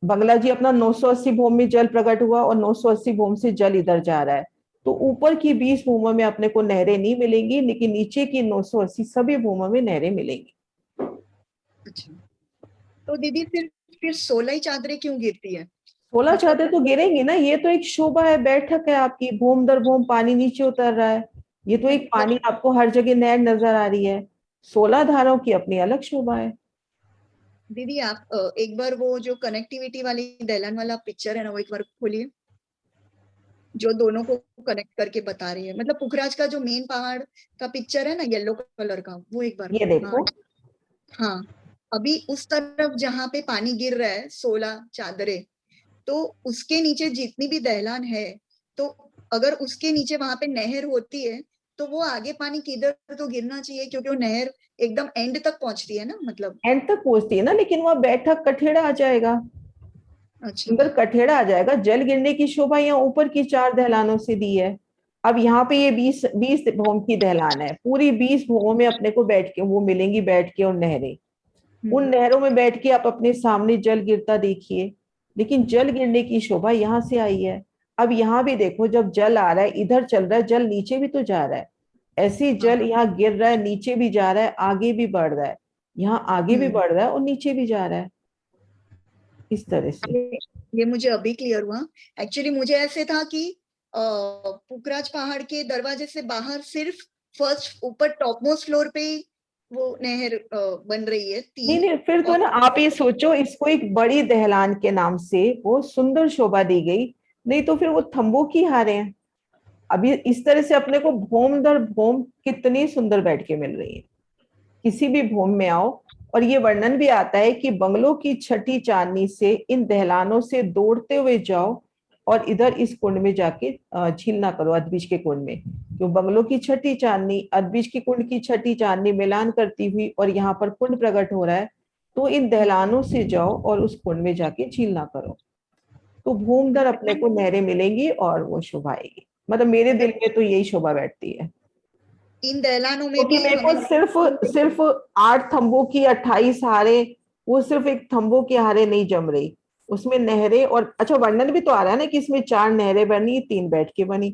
बंगला जी अपना 980 भूम में जल प्रकट हुआ, और 980 भूम से जल इधर जा रहा है। तो ऊपर की 20 भूमों में अपने को नहरें नहीं मिलेंगी, लेकिन नीचे की 980 सभी भूमों में नहरें मिलेंगी। अच्छा, तो दीदी फिर 16 ही चादरें क्यों गिरती है? 16 चादरें तो गिरेंगी ना, ये तो एक शोभा है, बैठक है आपकी, भूम दर भूम पानी नीचे उतर रहा है। ये तो एक पानी आपको हर जगह नहर नजर आ रही है। 16 धाराओं की अपनी अलग शोभा है। दीदी आप एक बार वो जो कनेक्टिविटी वाली दहलान वाला पिक्चर है ना, वो एक बार खोलिए, जो दोनों को कनेक्ट करके बता रही है। मतलब पुखराज का जो मेन पहाड़ का पिक्चर है ना, येलो कलर का, वो एक बार। ये देखो। हाँ, अभी उस तरफ जहाँ पे पानी गिर रहा है 16 चादरें, तो उसके नीचे जितनी भी दहलान है, तो अगर उसके नीचे वहां पे नहर होती है, तो वो आगे पानी किधर तो गिरना चाहिए, क्योंकि वो नहर एकदम एंड तक पहुंचती है ना, मतलब एंड तक पहुंचती है ना, लेकिन वहां बैठक कठेड़ा आ जाएगा। अच्छा, सुंदर कठेड़ा आ जाएगा। जल गिरने की शोभा यहाँ ऊपर की 4 दहलानों से दी है। अब यहाँ पे ये 20 भूम की दहलान है, पूरी 20 भूमों में अपने को बैठ के वो मिलेंगी, बैठ के और नहरें। उन नहरों में बैठ के आप अपने सामने जल गिरता देखिए, लेकिन जल गिरने की शोभा यहाँ से आई है। अब यहाँ भी देखो, जब जल आ रहा है इधर चल रहा है, जल नीचे भी तो जा रहा है। ऐसे जल यहाँ गिर रहा है, नीचे भी जा रहा है, आगे भी बढ़ रहा है। यहाँ आगे भी बढ़ रहा है और नीचे भी जा रहा है, इस तरह से। ये मुझे अभी क्लियर हुआ। एक्चुअली मुझे ऐसे था कि पुखराज पहाड़ के दरवाजे से बाहर सिर्फ फर्स्ट ऊपर टॉप मोस्ट फ्लोर पे वो नहर बन रही है, 3। नहीं, फिर तो ना आप ये सोचो, इसको एक बड़ी दहलान के नाम से वो सुंदर शोभा दी गई, नहीं तो फिर वो थंबों की हारे हैं। अभी इस तरह से अपने को भूम दर भूम कितनी सुंदर बैठ के मिल रही है। किसी भी भूम में आओ, और ये वर्णन भी आता है कि बंगलों की छठी चांदनी से इन दहलानों से दौड़ते हुए जाओ और इधर इस कुंड में जाके झील ना करो, अदबीज के कुंड में। क्यों बंगलों की छठी चांदनी, अदबीज की कुंड की छठी चांदनी मिलान करती हुई और यहाँ पर कुंड प्रकट हो रहा है, तो इन दहलानों से जाओ और उस कुंड में जाके झील ना करो, तो भूमधर अपने को नहरें मिलेंगी और वो शोभा आएगी। मतलब मेरे दिल में तो यही शोभा बैठती है, इन दहलानों में क्योंकि भी मेरे को हमें सिर्फ 8 थंबों की 28 हारे, वो सिर्फ एक थंबों की हारे नहीं जम रही, उसमें नहरें और अच्छा वर्णन भी तो आ रहा है ना कि इसमें 4 नहरें बनी, 3 बैठ के बनी,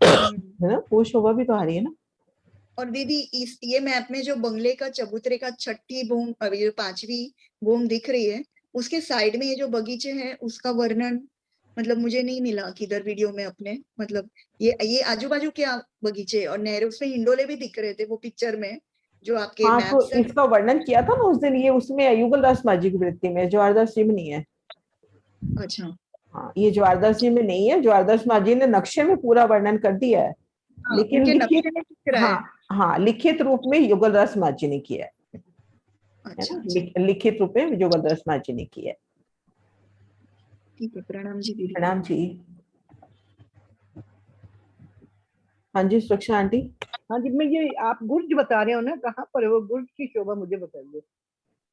है ना, वो शोभा भी तो आ रही है ना। और दीदी इस ये मैप में जो बंगले का चबूतरे का छठी भूम, अभी जो 5वीं भूम दिख रही है, उसके साइड में ये जो बगीचे हैं उसका वर्णन मतलब मुझे नहीं मिला किधर वीडियो में अपने, मतलब ये आजू बाजू क्या बगीचे और नहरें, उसमें हिंडोले भी दिख रहे थे वो पिक्चर में जो आपके हाँ, मैप तो से। इसका वर्णन किया था ना उस दिन, ये उसमें है, युगलदास माझी की वृत्ति में, ज्वारदास जी में नहीं है। अच्छा हाँ, ये ज्वारदास जी में नहीं है, ज्वारदास माझी ने नक्शे में पूरा वर्णन कर दिया है, हाँ, लेकिन उनके लिखित, नक्शे में दिख रहा है। हाँ लिखित रूप में युगलदास माझी ने किया है अच्छा ना, लिखित रूप में युगलदास माझी ने किया है। ठीक है, प्रणाम जी दीदी। प्रणाम जी। हाँ जी सुरक्षा आंटी। हाँ जी, मैं ये आप गुर्ज बता रहे हो ना, कहाँ पर है वो गुर्ज की शोभा, मुझे बताइए।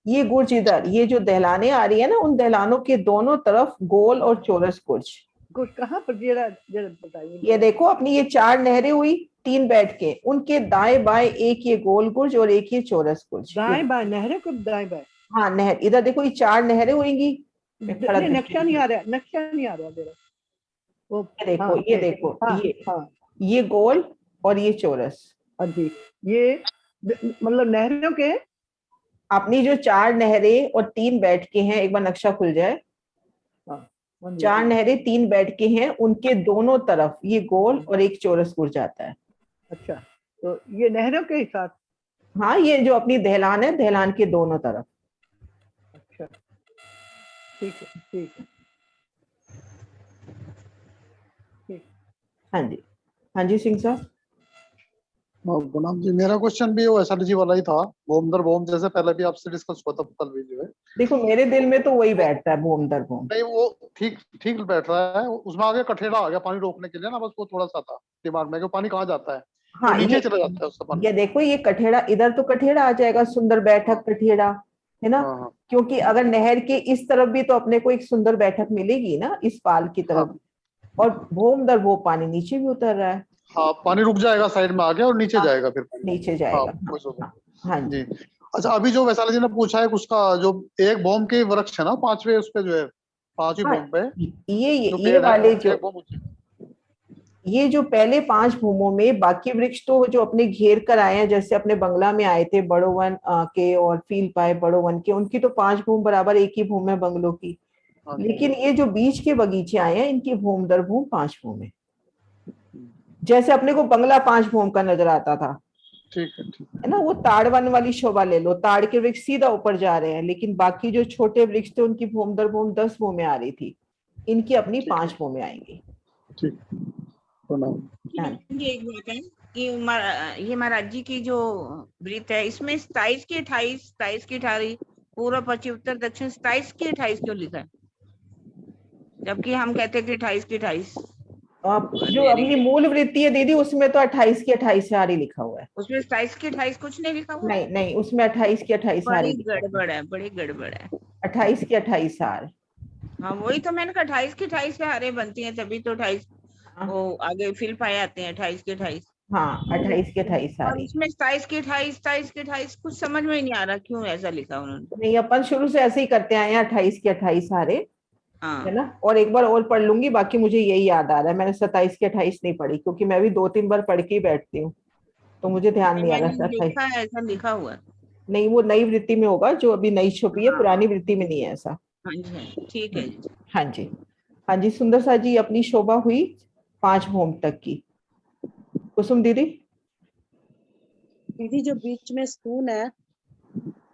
ये गुर्ज इधर, ये जो दहलाने आ रही है ना, उन दहलानों के दोनों तरफ गोल और चौरस गुर्ज। गुर्ज कहाँ पर, जरा जरा बताइए। ये देखो अपनी ये 4 नहरें हुई, 3 बैठ के, उनके दाएं बाएं एक ये गोल गुर्ज और एक ये चौरस गुर्ज। दाएं बाएं नहरें कब दाएं बाएं? हाँ नहर, इधर देखो ये 4 नहरें हुएंगी। नहीं, नक्शा नहीं आ रहा, नक्शा नहीं आ रहा जरा वो। ये देखो, हाँ, ये देखो, हाँ, ये हाँ, ये गोल और ये चौरस। जी, ये मतलब नहरों के, अपनी जो 4 नहरें और 3 बैठ के हैं, एक बार नक्शा खुल जाए, हाँ, 4 नहरें 3 बैठ के हैं, उनके दोनों तरफ ये गोल और एक चौरस गुर्ज आता है। अच्छा, तो ये नहरों के ही साथ। हाँ, ये जो अपनी दहलान है, दहलान के दोनों तरफ। अच्छा, ठीक है, ठीक है, ठीक। हाँ जी, हाँ जी सिंह साहब। गुलाम जी, मेरा क्वेश्चन भी वो एसएलजी वाला ही था, भूमधर भूम, जैसे पहले भी आपसे डिस्कस हुआ था कल भी जो है। देखो मेरे दिल में तो वही बैठता है, भूम दर भूम। नहीं वो ठीक ठीक बैठ रहा है, उसमें आगे कठेड़ा आ गया पानी रोकने के लिए ना, बस वो थोड़ा सा था दिमाग में कि पानी कहाँ जाता है, हाँ, तो नीचे ये चला जाता है उसका पानी। ये देखो, ये कठेड़ा इधर तो कठेड़ा आ जाएगा, सुंदर बैठक कठेड़ा, है ना। हाँ, हाँ, क्योंकि अगर नहर के इस तरफ भी तो अपने को एक सुंदर बैठक मिलेगी ना, इस पाल की तरफ। हाँ, और भूम दर वो पानी नीचे भी उतर रहा है। हाँ, पानी रुक जाएगा साइड में आके और नीचे हाँ, जाएगा फिर पानी। नीचे हाँ, जाएगा। कोई सोचो। हाँ, हाँ जी। जी। अच्छा, अभी जो वैशाली जी ने पूछा है उसका जो एक बॉम्ब के वृक्ष है ना, 5वें उस पे जो है, 5वीं हाँ, बॉम्ब पे ये जो ये पेड़ है, वाले एक बॉम्ब ये जो पहले 5 भूमों में, बाकी वृक्ष तो जो अपने घेर कर आए हैं, जैसे अपने बंगला में आए थे बड़ोवन के और फील पाए बड़ोवन के, उनकी तो 5 भूम बराबर एक ही भूम है बंगलों की। लेकिन ये जो बीच के बगीचे आए हैं, इनकी भूम दर भूम 5 भूम है, जैसे अपने को बंगला 5 भूम का नजर आता था। ठीक है ना, वो ताड़ वन वाली शोभा ले लो, ताड़ के वृक्ष सीधा ऊपर जा रहे हैं, लेकिन बाकी जो छोटे वृक्ष थे उनकी भूम दर भूम 10 भूमें आ रही थी, इनकी अपनी 5 भूमें आएंगी। ठीक। ये एक बात है कि ये महाराज जी की जो वृत्त है, इसमें 27 की 28, 27 की 28, पूर्व पश्चिम उत्तर दक्षिण 27 की 28 क्यों लिखा है, जबकि हम कहते हैं कि 28 की 28। जो अपनी मूल वृत्ति है दीदी, उसमें तो 28 की 28 हारी लिखा हुआ है। उसमें 27 की 28 कुछ नहीं लिखा हुआ? नहीं नहीं, उसमें 28 की 28 हारी बड़ी गड़बड़ है, बड़ी गड़बड़ है। 28 की 28 हार। हाँ, वही तो मैंने कहा 28 की 28 से हारे बनती हैं, तभी तो 28 वो आगे फिल पाए आते हैं, 28 की 28। हाँ, 28 की 28 और हारी। इसमें 27 की 28, 27 की 28 कुछ समझ में ही नहीं आ रहा क्यों ऐसा लिखा उन्होंने। नहीं, अपन शुरू से ऐसे ही करते आए हैं, 28 की 28 हारे, हाँ, है ना। और एक बार और पढ़ लूंगी, बाकी मुझे यही याद आ रहा है, मैंने 27 की 28 नहीं पढ़ी, क्योंकि मैं भी 2-3 बार पढ़ के ही बैठती हूँ, तो मुझे ध्यान नहीं आ मैंने रहा। 28 देखा है ऐसा लिखा हुआ है। नहीं, वो नई वृत्ति में होगा, जो अभी नई छुपी है, हाँ, पुरानी वृत्ति में नहीं है ऐसा। हाँ जी, ठीक है जी। हाँ जी, हाँ जी। सुंदर सा जी, अपनी शोभा हुई 5 भूम तक की। कुसुम दीदी। दीदी जो बीच में स्तून है,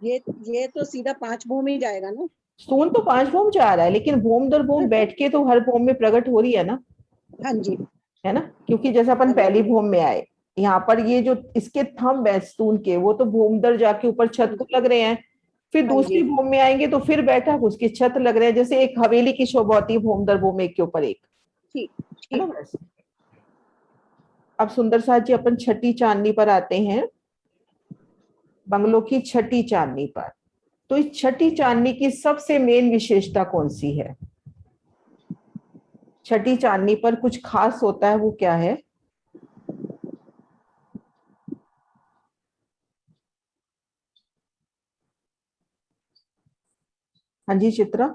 ये तो सीधा 5 भूम ही जाएगा ना? स्तून तो 5 भूम जा रहा है, लेकिन भूम दर भूम बैठ के तो हर भूम में प्रकट हो रही है ना। हाँ जी, है ना, क्योंकि जैसे अपन पहली भूम में आए, यहाँ पर ये जो इसके थंब है स्तून के, वो तो भूम दर जाके ऊपर छत को लग रहे हैं, फिर हाँ दूसरी जी। भूम में आएंगे तो फिर बैठक, उसके छत लग रहे हैं, जैसे एक हवेली की शोभा होती है, भूम दर भूम एक के ऊपर एक, ठीक है ना ठीक। वैसे। अब सुंदर साथ जी अपन छठी चांदनी पर आते हैं, बंगलों की छठी चांदनी पर। तो इस छठी चांदनी की सबसे मेन विशेषता कौन सी है? छठी चांदनी पर कुछ खास होता है, वो क्या है? हाँ जी चित्रा।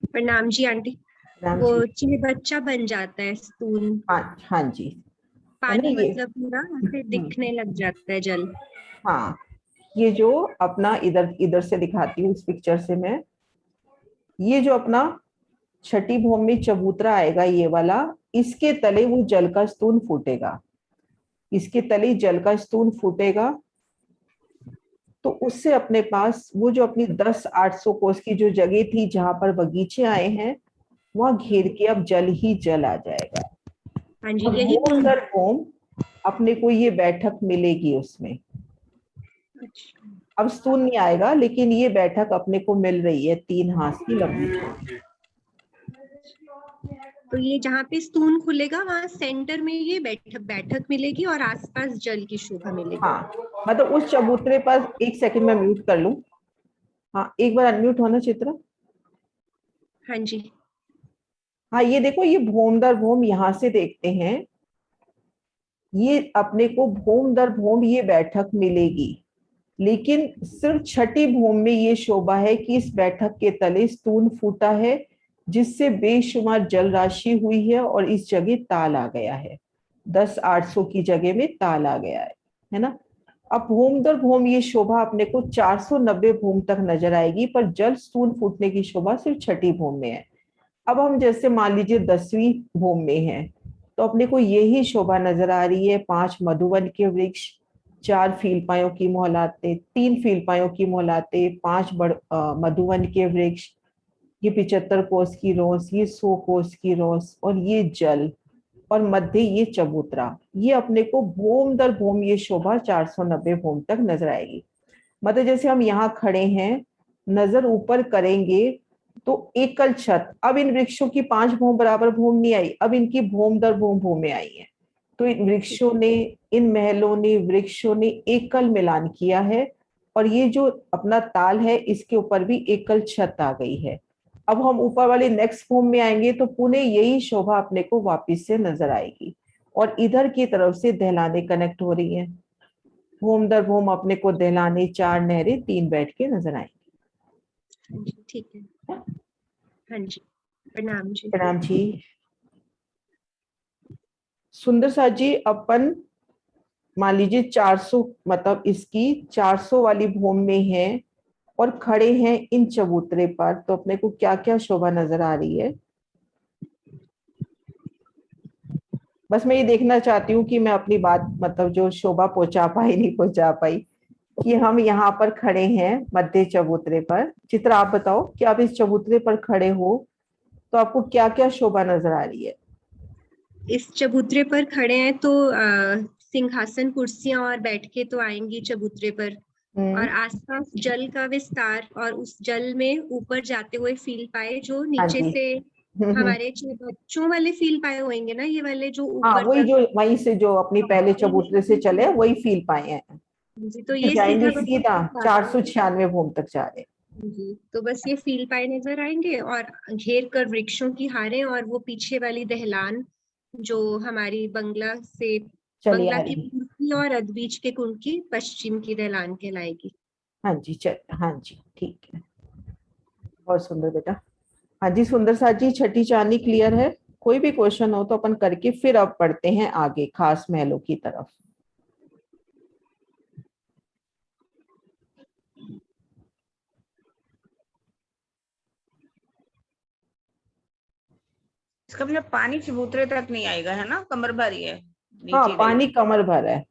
प्रणाम जी आंटी। राम वो जी। चिलबच्चा बन जाता है स्तून, हाँ हाँ जी, है ना पानी ये। मतलब पूरा ऐसे दिखने लग जाता है जल। हाँ, ये जो अपना इधर इधर से दिखाती हूँ इस पिक्चर से मैं, ये जो अपना छठी भूमि में चबूतरा आएगा ये वाला, इसके तले वो जल का स्तून फूटेगा, इसके तले जल का स्तून फूटेगा। तो उससे अपने पास वो जो अपनी 10-800 कोस की जो जगह थी जहां पर बगीचे आए हैं, वहां घेर के अब जल ही जल आ जाएगा। हाँ जी, और यही भूम दर भूम अपने को ये बैठक मिलेगी उसमें। अब स्तून नहीं आएगा, लेकिन ये बैठक अपने को मिल रही है 3 हाथ की लंबी। तो ये जहाँ पे स्तून खुलेगा वहाँ सेंटर में ये बैठक मिलेगी और आसपास जल की शोभा मिलेगी। हाँ, मतलब उस चबूतरे पर, एक सेकंड में म्यूट कर लूं। हाँ, एक बार अनम्यूट होना चित्रा। हाँ जी। हाँ, ये देखो, ये भूम दर भूम यहाँ से देखते हैं, ये अपने को भूम दर भूम ये बैठक मिलेगी, लेकिन सिर्फ छठी भूम में ये शोभा है कि इस बैठक के तले स्तून फूटा है, जिससे बेशुमार जल राशि हुई है और इस जगह ताल आ गया है। 10-800 की जगह में ताल आ गया है ना। अब भूम दर भूम ये शोभा अपने को 490 भूम तक नजर आएगी, पर जल स्तून फूटने की शोभा सिर्फ छठी भूम में है। अब हम जैसे मान लीजिए 10वीं भूम में है, तो अपने को यही शोभा नजर आ रही है। 5 मधुवन के वृक्ष, 4 फीलपायों की मोहलाते, 3 फीलपायों की मोहलाते, 5 मधुवन के वृक्ष, ये 75 कोस की रोस, ये 100 कोस की रोस, और ये जल, और मध्य ये चबूतरा। ये अपने को भूम दर भूम ये शोभा 490 भूम तक नजर आएगी। मतलब जैसे हम यहाँ खड़े हैं, नजर ऊपर करेंगे तो एकल छत, अब इन वृक्षों की 5 भूम बराबर भूम नहीं आई, अब इनकी भूम दर भूम भूमें आई है। तो इन वृक्षों ने, इन महलों ने, वृक्षों ने एकल मिलान किया है, और ये जो अपना ताल है इसके ऊपर भी एकल छत आ गई है। अब हम ऊपर वाले नेक्स्ट भूम में आएंगे तो पुनः यही शोभा अपने को वापिस से नजर आएगी, और इधर की तरफ से दहलाने कनेक्ट हो रही है। भूम दर भूम अपने को दहलाने, 4 नहरें 3 बैठ के नजर आएंगी। ठीक है। हाँ जी, प्रणाम जी। प्रणाम जी। सुंदर साथ जी, अपन मान लीजिए 400, मतलब इसकी 400 वाली भूम में है और खड़े हैं इन चबूतरे पर, तो अपने को क्या क्या शोभा नजर आ रही है? बस मैं ये देखना चाहती हूँ कि मैं अपनी बात, मतलब जो शोभा पहुंचा पाई नहीं पहुंचा पाई, कि हम यहाँ पर खड़े हैं मध्य चबूतरे पर। चित्रा आप बताओ कि आप इस चबूतरे पर खड़े हो तो आपको क्या क्या शोभा नजर आ रही है? इस चबूतरे पर खड़े हैं तो सिंहासन, कुर्सियां और बैठके तो आएंगी चबूतरे पर, और आसपास जल का विस्तार, और उस जल में ऊपर जाते हुए फील पाए जो नीचे से हमारे जो बच्चों वाले फील पाए होंगे ना, ये वाले जो हाँ, ऊपर वही तक, जो वहीं से जो अपनी पहले चबूतरे से चले वही फील पाए हैं। जी, तो ये जाएंगे सीधा सीधा 496 भूम तक जा रहे। जी, तो बस ये फील पाए नजर आएंगे, और घेर कर वृक्षों की हारें, और वो पीछे वाली दहलान जो हमारी बंगला से, चली बंगला आ की रही। पूर्वी और अदबीज के कुंड की पश्चिम की दहलान कहलाएगी। हाँ जी, चल, हाँ जी, ठीक है, बहुत सुंदर बेटा। हाँ जी सुंदर साथ जी, छठी चांदनी क्लियर है? कोई भी क्वेश्चन हो तो अपन करके फिर अब पढ़ते हैं आगे खास महलों की तरफ। इसका मतलब पानी चबूतरे तक नहीं आएगा, है ना, कमर भर ही है, हाँ, नीचे पानी कमर भर है,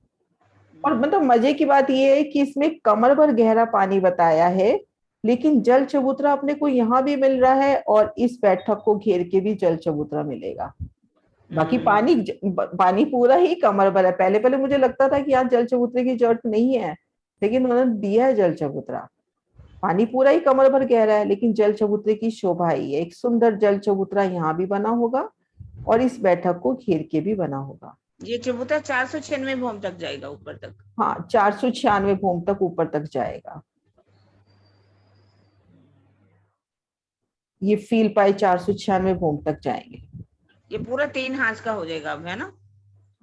और मतलब मजे की बात ये है कि इसमें कमर भर गहरा पानी बताया है, लेकिन जल चबूतरा अपने को यहाँ भी मिल रहा है, और इस बैठक को घेर के भी जल चबूतरा मिलेगा। बाकी पानी पानी पूरा ही कमर भर है। पहले पहले मुझे लगता था कि यहाँ जल चबूतरे की जरूरत नहीं है, लेकिन उन्होंने दिया है जल चबूतरा। पानी पूरा ही कमर भर गहरा है, लेकिन जल चबूतरे की शोभा ही है। एक सुंदर जल चबूतरा यहाँ भी बना होगा और इस बैठक को घेर के भी बना होगा। ये चबूतरा 496 भौम तक जाएगा ऊपर तक। हाँ, 496 भौम तक ऊपर तक जाएगा। ये फील पाए 496 भौम तक जाएंगे। ये पूरा 3 हाथ का हो जाएगा अब, है ना?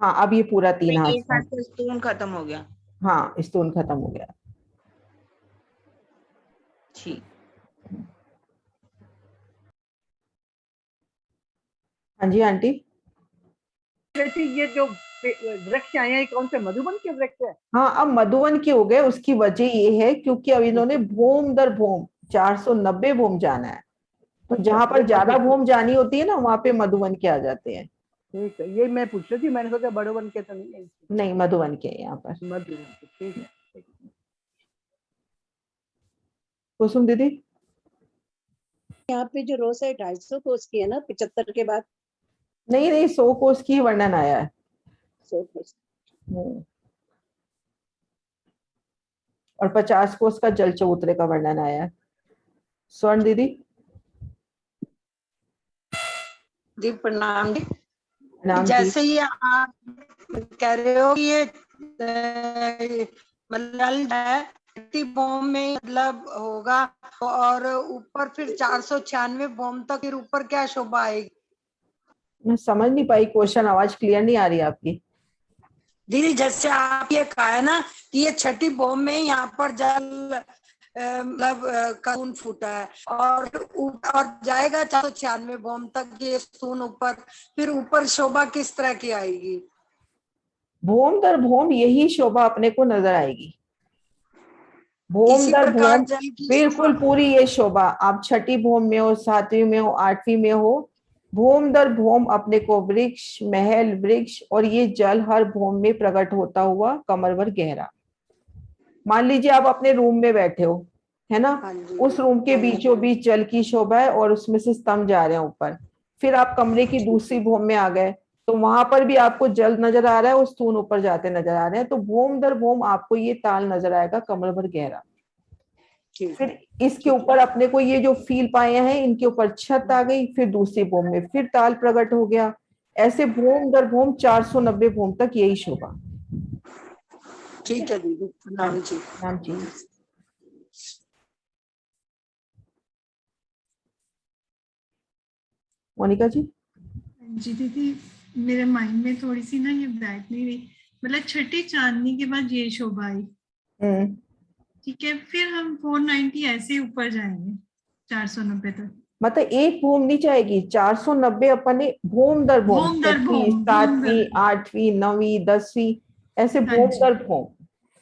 हाँ, अब ये पूरा 3 हाथ एक हाथ का स्टोन खत्म हो गया। हाँ, स्टोन खत्म हो गया। ठीक। हाँ जी आंटी। ये जो वृक्ष आए हैं कौन से मधुबन के वृक्ष है? हाँ, अब मधुबन के हो गए। उसकी वजह ये है क्योंकि अब इन्होंने भौम दर भौम 490 भौम जाना है, तो जहां पर ज्यादा भौम जानी होती है ना, वहां पे मधुबन के आ जाते हैं। ठीक है, ये मैं पूछ रही थी, मैंने सोचा बड़ोबन के तो नहीं है। नहीं, मधुबन के यहाँ पर। मधुबन के, ठीक है। कुसुम दीदी, यहाँ पे जो रोज है 250 कोस की है ना, 75 के बाद? नहीं नहीं, 100 कोस की वर्णन आया है। 100 कोस। और 50 कोस का जल चबूतरे का वर्णन आया है। स्वर्ण दीदी। जी प्रणाम जी। प्रणाम जी। जैसे ये आप कह रहे हो कि ये मतलब है भौम में मतलब होगा, और ऊपर फिर 496 भौम तक, फिर ऊपर क्या शोभा आएगी? मैं समझ नहीं पाई क्वेश्चन, आवाज क्लियर नहीं आ रही आपकी। दीदी जैसे आप ये कहा है ना कि ये छठी भौम में यहाँ पर जल मतलब खून फूटा है, और जाएगा 496 भौम तक ये खून ऊपर, फिर ऊपर शोभा किस तरह की आएगी? भौम दर भौम यही शोभा अपने को नजर आएगी। भौम दर भौम बिल्कुल पूरी ये शोभा। आप छठी भौम में हो, 7वीं में हो, 8वीं में हो, भौम दर भौम अपने को वृक्ष, महल, वृक्ष और ये जल हर भौम में प्रकट होता हुआ कमर भर गहरा। मान लीजिए आप अपने रूम में बैठे हो, है ना, उस रूम के बीचों बीच जल की शोभा है और उसमें से स्तंभ जा रहे हैं ऊपर। फिर आप कमरे की दूसरी भौम में आ गए तो वहां पर भी आपको जल नजर आ रहा है और स्तून ऊपर जाते नजर आ रहे हैं। तो भौम दर भौम आपको ये ताल नजर आएगा कमर भर गहरा। फिर इसके ऊपर अपने को ये जो फील पाए हैं, इनके ऊपर छत आ गई, फिर दूसरी भौम में फिर ताल प्रकट हो गया। ऐसे भौम दर भौम 490 भौम तक यही शोभा। ठीक है दीदी, प्रणाम जी। प्रणाम जी। मोनिका जी। जी दीदी, मेरे माइंड में थोड़ी सी ना ये बैठ नहीं रही, मतलब छठी चांदनी के बाद ये शोभा आई, ठीक है, फिर हम 490 ऐसे ही ऊपर जाएंगे 490 तक। मतलब एक भौम नहीं जाएगी, 490 अपने भौम दर भौम, 7वीं, 8वीं, 9वीं, 10वीं, ऐसे भौम दर भौम।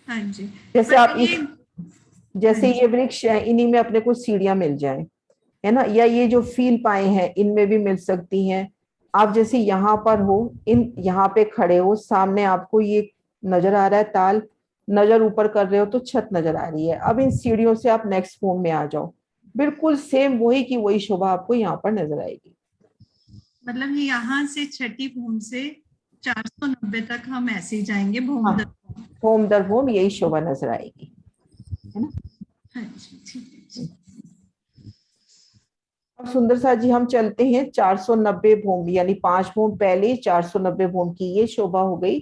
हाँ जी। जैसे आप जैसे ये वृक्ष है, इन्हीं में अपने को सीढ़ियां मिल जाए, है ना, या ये जो फील पाए हैं इनमें भी मिल सकती हैं। आप जैसे यहाँ पर हो, इन यहाँ पे खड़े हो, सामने आपको ये नजर आ रहा है ताल, नजर ऊपर कर रहे हो तो छत नजर आ रही है। अब इन सीढ़ियों से आप नेक्स्ट फॉर्म में आ जाओ, बिल्कुल सेम वही की वही शोभा आपको यहाँ पर नजर आएगी। मतलब यहाँ से छठी भूम से 490 तक हम ऐसे ही जाएंगे भूम दर भूम दर भूम, यही शोभा नजर आएगी, है ना। हाँ जी, ठीक है। अब सुंदर सा जी हम चलते हैं 490 भूम, यानी 5 भूम पहले, 490 भूम की ये शोभा हो गई।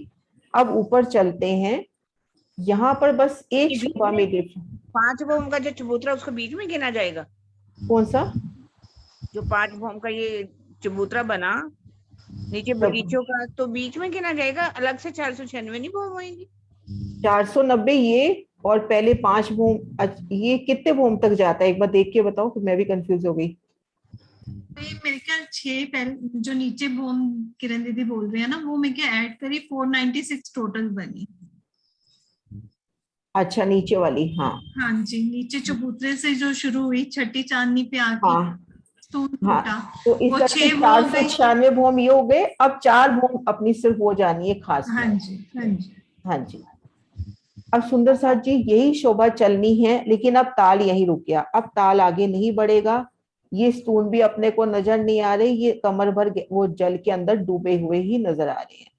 अब ऊपर चलते हैं, यहाँ पर बस एक शोभा में 5 भूम का जो चबूतरा उसको बीच में गिना जाएगा। कौन सा? जो 5 भूम का ये चबूतरा बना नीचे बगीचों का, तो बीच में गिना जाएगा, अलग से 496 नहीं भूम होगी। 490 ये और पहले 5 भूम, ये कितने भूम तक जाता है एक बार देख के बताओ, फिर मैं भी कंफ्यूज हो गई। मेरे ख्याल 6 पहले जो नीचे भूम किरण दीदी बोल रहे हैं ना, वो मैं क्या ऐड करी 496 टोटल बनी। अच्छा, नीचे वाली, हाँ हाँ जी, नीचे चबूतरे से जो शुरू हुई छठी चांदनी पे आके हाँ, तो इस तरह से 496 भूम ये हो गए। अब 4 भूम अपनी सिर्फ हो जानी है खास। हाँ जी, हाँ जी, हाँ जी। अब सुंदर साथ जी यही शोभा चलनी है, लेकिन अब ताल यहीं रुक गया, अब ताल आगे नहीं बढ़ेगा, ये स्तून भी अपने को नजर नहीं आ रहे, ये कमर भर वो जल के अंदर डूबे हुए ही नजर आ रहे हैं।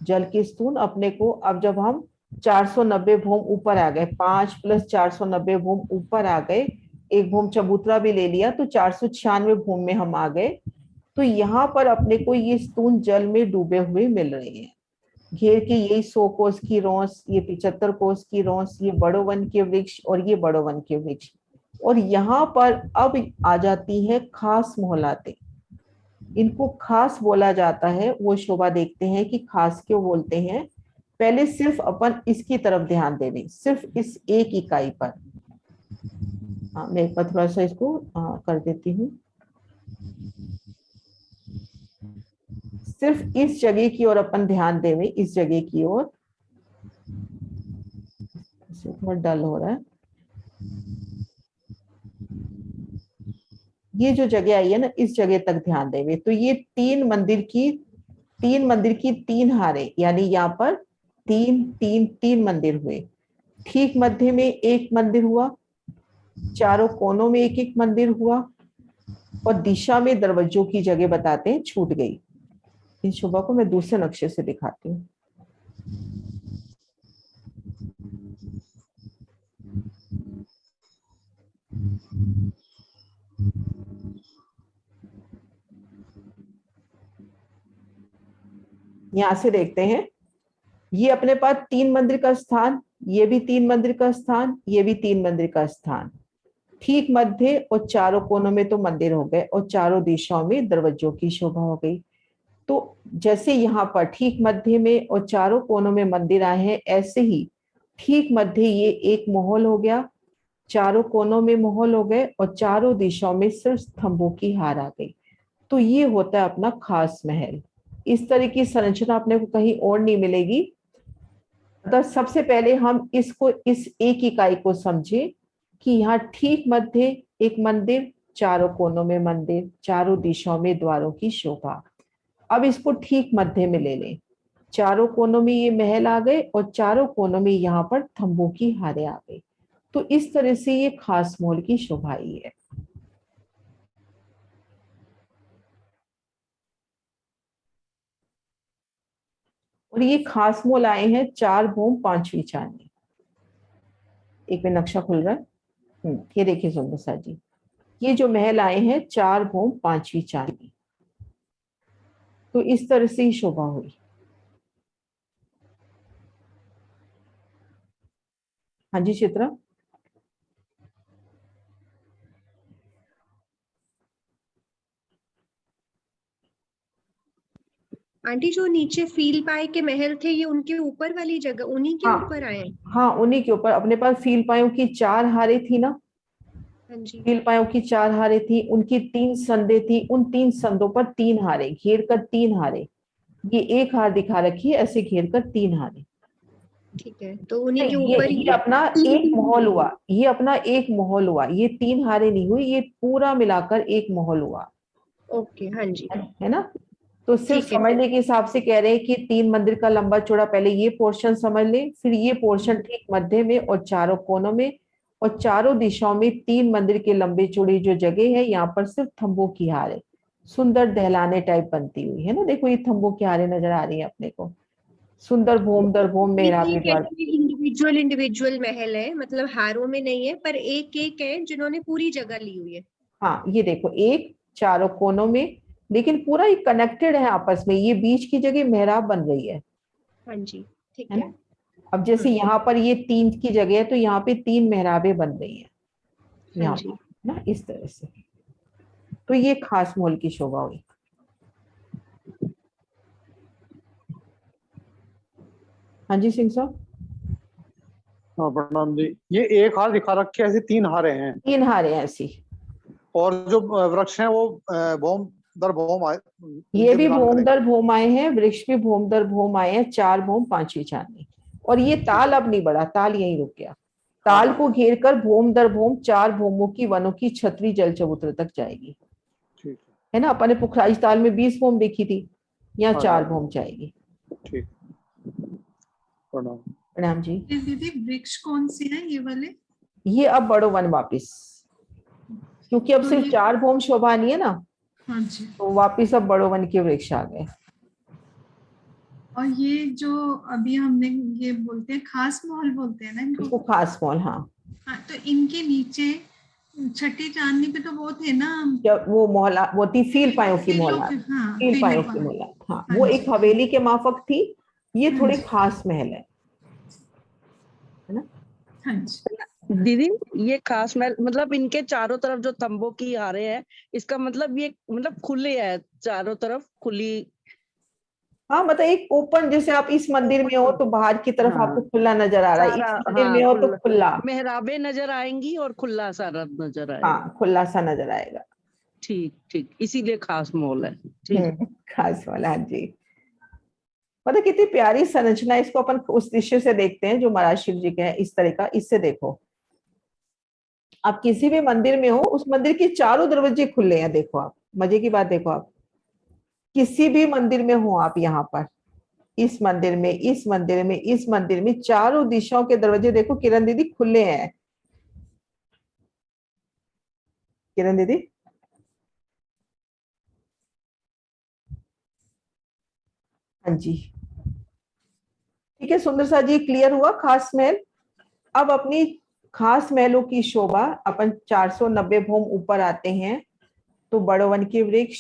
जल के स्तून अपने को, अब जब हम 490 भौम ऊपर आ गए, 5 + 490 भौम ऊपर आ गए, एक भौम चबूतरा भी ले लिया तो 496 भौम में हम आ गए। तो यहाँ पर अपने को ये स्तून जल में डूबे हुए मिल रहे हैं। घेर के यही 100 कोस की रोंस, ये 75 कोस की रोंस, ये बड़ो वन के वृक्ष और ये बड़ो वन के वृक्ष। और यहाँ पर अब आ जाती है खास मोहलाते। इनको खास बोला जाता है। वो शोभा देखते हैं कि खास क्यों बोलते हैं। पहले सिर्फ अपन इसकी तरफ ध्यान दे दें, सिर्फ इस एक इकाई पर। मैं एक बार थोड़ा सा इसको कर देती हूँ। सिर्फ इस जगह की ओर अपन ध्यान देवे, इस जगह की ओर। थोड़ा डल हो रहा है। ये जो जगह आई है ना, इस जगह तक ध्यान देवे। तो ये तीन मंदिर की 3 हारे, यानी यहाँ पर 3 मंदिर हुए। ठीक मध्य में एक मंदिर हुआ, चारों कोनों में एक एक मंदिर हुआ, और दिशा में दरवाजों की जगह बताते हैं छूट गई। इन शोभा को मैं दूसरे नक्शे से दिखाती हूँ। यहां से देखते हैं, ये अपने पास 3 मंदिर का स्थान, ये भी 3 मंदिर का स्थान, ये भी 3 मंदिर का स्थान। ठीक मध्य और चारों कोनों में तो मंदिर हो गए, और चारों दिशाओं में दरवाजों की शोभा हो गई। तो जैसे यहाँ पर ठीक मध्य में और चारों कोनों में मंदिर आए हैं, ऐसे ही ठीक मध्य ये एक महल हो गया, चारों कोनों में महल हो गए, और चारों दिशाओं में सिर्फ स्तंभों की हार आ गई। तो ये होता है अपना खास महल। इस तरह की संरचना अपने को कहीं और नहीं मिलेगी। तो सबसे पहले हम इसको, इस एक इकाई को समझे कि यहाँ ठीक मध्य एक मंदिर, चारों कोनों में मंदिर, चारों दिशाओं में द्वारों की शोभा। अब इसको ठीक मध्य में ले लें। चारों कोनों में ये महल आ गए, और चारों कोनों में यहाँ पर थंबों की हारे आ गई। तो इस तरह से ये खास महल की शोभा ही है। और ये खास मोल आए हैं 4 भौम 5वीं चांदी। एक में नक्शा खुल रहा है। ये देखिए सुंदर सा जी, ये जो महल आए हैं 4 भौम 5वीं चांदी। तो इस तरह से ही शोभा हुई। हाँ जी चित्रा। आंटी जो नीचे फील पाए के महल थे, ये उनके ऊपर वाली जगह, उन्हीं के ऊपर आए? हाँ, उन्हीं के ऊपर। अपने पास फील पायों की 4 हारे थी ना। हाँ जी। फील पायों की 4 हारे थी, उनकी 3 संदे थी, उन 3 संदों पर 3 हारे घेर कर 3 हारे। ये एक हार दिखा रखी है, ऐसे घेर कर 3 हारे। ठीक है, तो उन्हीं के ऊपर ये अपना एक महल हुआ। ये अपना एक महल हुआ। ये 3 हारे नहीं हुई, ये पूरा मिलाकर एक महल हुआ। ओके, हाँ जी, है ना। तो सिर्फ समझने के हिसाब से कह रहे हैं कि 3 मंदिर का लंबा चौड़ा, पहले ये पोर्शन समझ लें, फिर ये पोर्शन ठीक मध्य में और चारों कोनों में और चारों दिशाओं में 3 मंदिर के लंबे चौड़ी जो जगह है, यहाँ पर सिर्फ थंबों की हार है। सुंदर दहलाने टाइप बनती हुई है ना। देखो ये थंबों की हारें नजर आ रही है अपने को। सुंदर भूम दर भूम मेहराबी द्वार। इंडिविजुअल महल है, मतलब हारों में नहीं है, पर एक एक है जिन्होंने पूरी जगह ली हुई है। हाँ, ये देखो एक चारों कोनों में, लेकिन पूरा ये कनेक्टेड है आपस में। ये बीच की जगह मेहराब बन रही है। हाँ जी, ठीक है है। ना। अब जैसे यहाँ पर ये 3 की जगह है, तो यहाँ पे 3 मेहराबें बन रही है यहाँ पर ना, इस तरह से। तो ये खास महल की शोभा हुई। हाँ जी सिंह साहब। हाँ प्रणाम जी। ये एक हार दिखा रखे, ऐसे 3 हारे हैं। 3 हारे हैं ऐसी। और जो वृक्ष हैं वो भौम दर भौम आए। ये भी भौम दर भौम आए हैं, वृक्ष भी भौम दर भौम आए हैं, 4 भौम 5वीं चांदी। और ये ताल अब नहीं बढ़ा, ताल यहीं रुक गया। ताल को घेर कर भौम दर भौम 4 भौमों की वनों की छतरी जल चबूतरे तक जाएगी। है ना। अपने पुखराज ताल में 20 भौम देखी थी, यहाँ 4 भौम जाएगी। ठीक। प्रणाम। प्रणाम जी। दीदी वृक्ष कौन से हैं ये वाले? ये अब बड़ो वन वापिस, क्योंकि अब तो सिर्फ ये- 4 भौम शोभा नहीं है ना, हाँ जी। तो वापिस अब बड़ो वन के वृक्ष आ गए। और ये जो अभी हमने ये बोलते हैं खास महल बोलते हैं ना इनको। इसको खास मॉल, हाँ। हाँ, तो इनके नीचे छठी चांदनी पे तो वो थे ना, जब वो मोहला, वो थी फील पायों की फीलों मोहला, के, हाँ, फील फीलों पायों का। की मोहला, हाँ। हाँ वो जी। एक हवेली के माफक थी, ये हाँ थोड़े जी। खास महल है ना। हाँ जी। दीदी ये खास महल मतलब इनके चारों तरफ जो तंबू की हारे हैं, इसका मतलब ये मतलब खुले है, चारों तरफ खुली। हाँ, मतलब एक ओपन, जैसे आप इस मंदिर में हो तो बाहर की तरफ हाँ, आपको खुला नजर आ रहा है, सारा, इस मंदिर हाँ, में हो तो खुला, मेहराबें नजर आएंगी और खुला सारा नजर आएगा। हाँ, खुला सा नजर आएगा। ठीक ठीक, इसीलिए खास मॉल है। ठीक। खास वाला, हाँ जी। मतलब कितनी प्यारी संरचना है, इसको अपन उस दृश्य से देखते हैं जो महाराज शिव जी के हैं, इस तरह का। इससे देखो, आप किसी भी मंदिर में हो, उस मंदिर के चारों दरवाजे खुले हैं। देखो आप, मजे की बात देखो, आप किसी भी मंदिर में हो आप, यहाँ पर इस मंदिर में, इस मंदिर में, इस मंदिर में, चारों दिशाओं के दरवाजे देखो किरण दीदी खुले हैं। किरण दीदी, हाँ जी, ठीक है। सुंदर सा जी, क्लियर हुआ खास महल। अब अपनी खास महलों की शोभा अपन 490 भौम ऊपर आते हैं तो बड़ो वन के वृक्ष,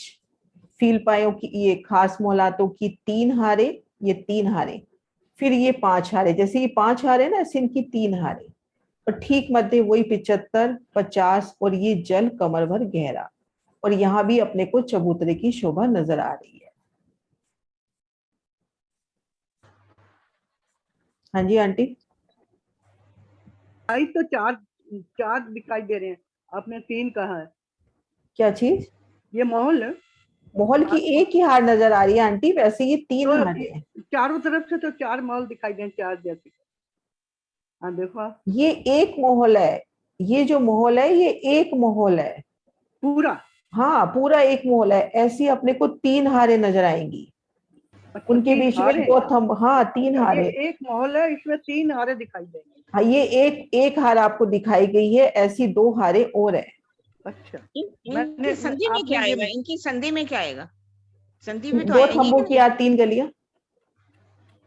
फील पायों की, ये खास मोहलातों की 3 हारे, ये 3 हारे, फिर ये 5 हारे, जैसे ये 5 हारे ना, ऐसे इनकी 3 हारे, और ठीक मध्य वही 75, 50, और ये जल कमर भर गहरा। और यहाँ भी अपने को चबूतरे की शोभा नजर आ रही है। हाँ जी आंटी। आई तो चार चार दिखाई दे रहे हैं, आपने 3 कहा है। क्या चीज? ये महल है, महल की एक ही हार नजर आ रही है आंटी, वैसे ये 3 तो हारे हैं। चारों तरफ से तो 4 महल दिखाई दे, 4 जैसे। हाँ देखो आप, ये एक महल है, ये जो महल है ये एक महल है पूरा। हाँ, पूरा एक महल है। ऐसी अपने को 3 हारे नजर आएंगी। अच्छा, उनके 3 बीच में हारे। 2 थंब, हाँ 3 अच्छा, हारे। ये एक महल है, इसमें 3 हारे दिखाई देंगे। हाँ, ये एक हार आपको दिखाई गई है, ऐसी 2 हारे और है। अच्छा, इनकी संधि में क्या आपने ये आएगा? इनकी संधि में क्या आएगा? संधि में तो 2 आएंगी थंबों कि की 3 गलियां।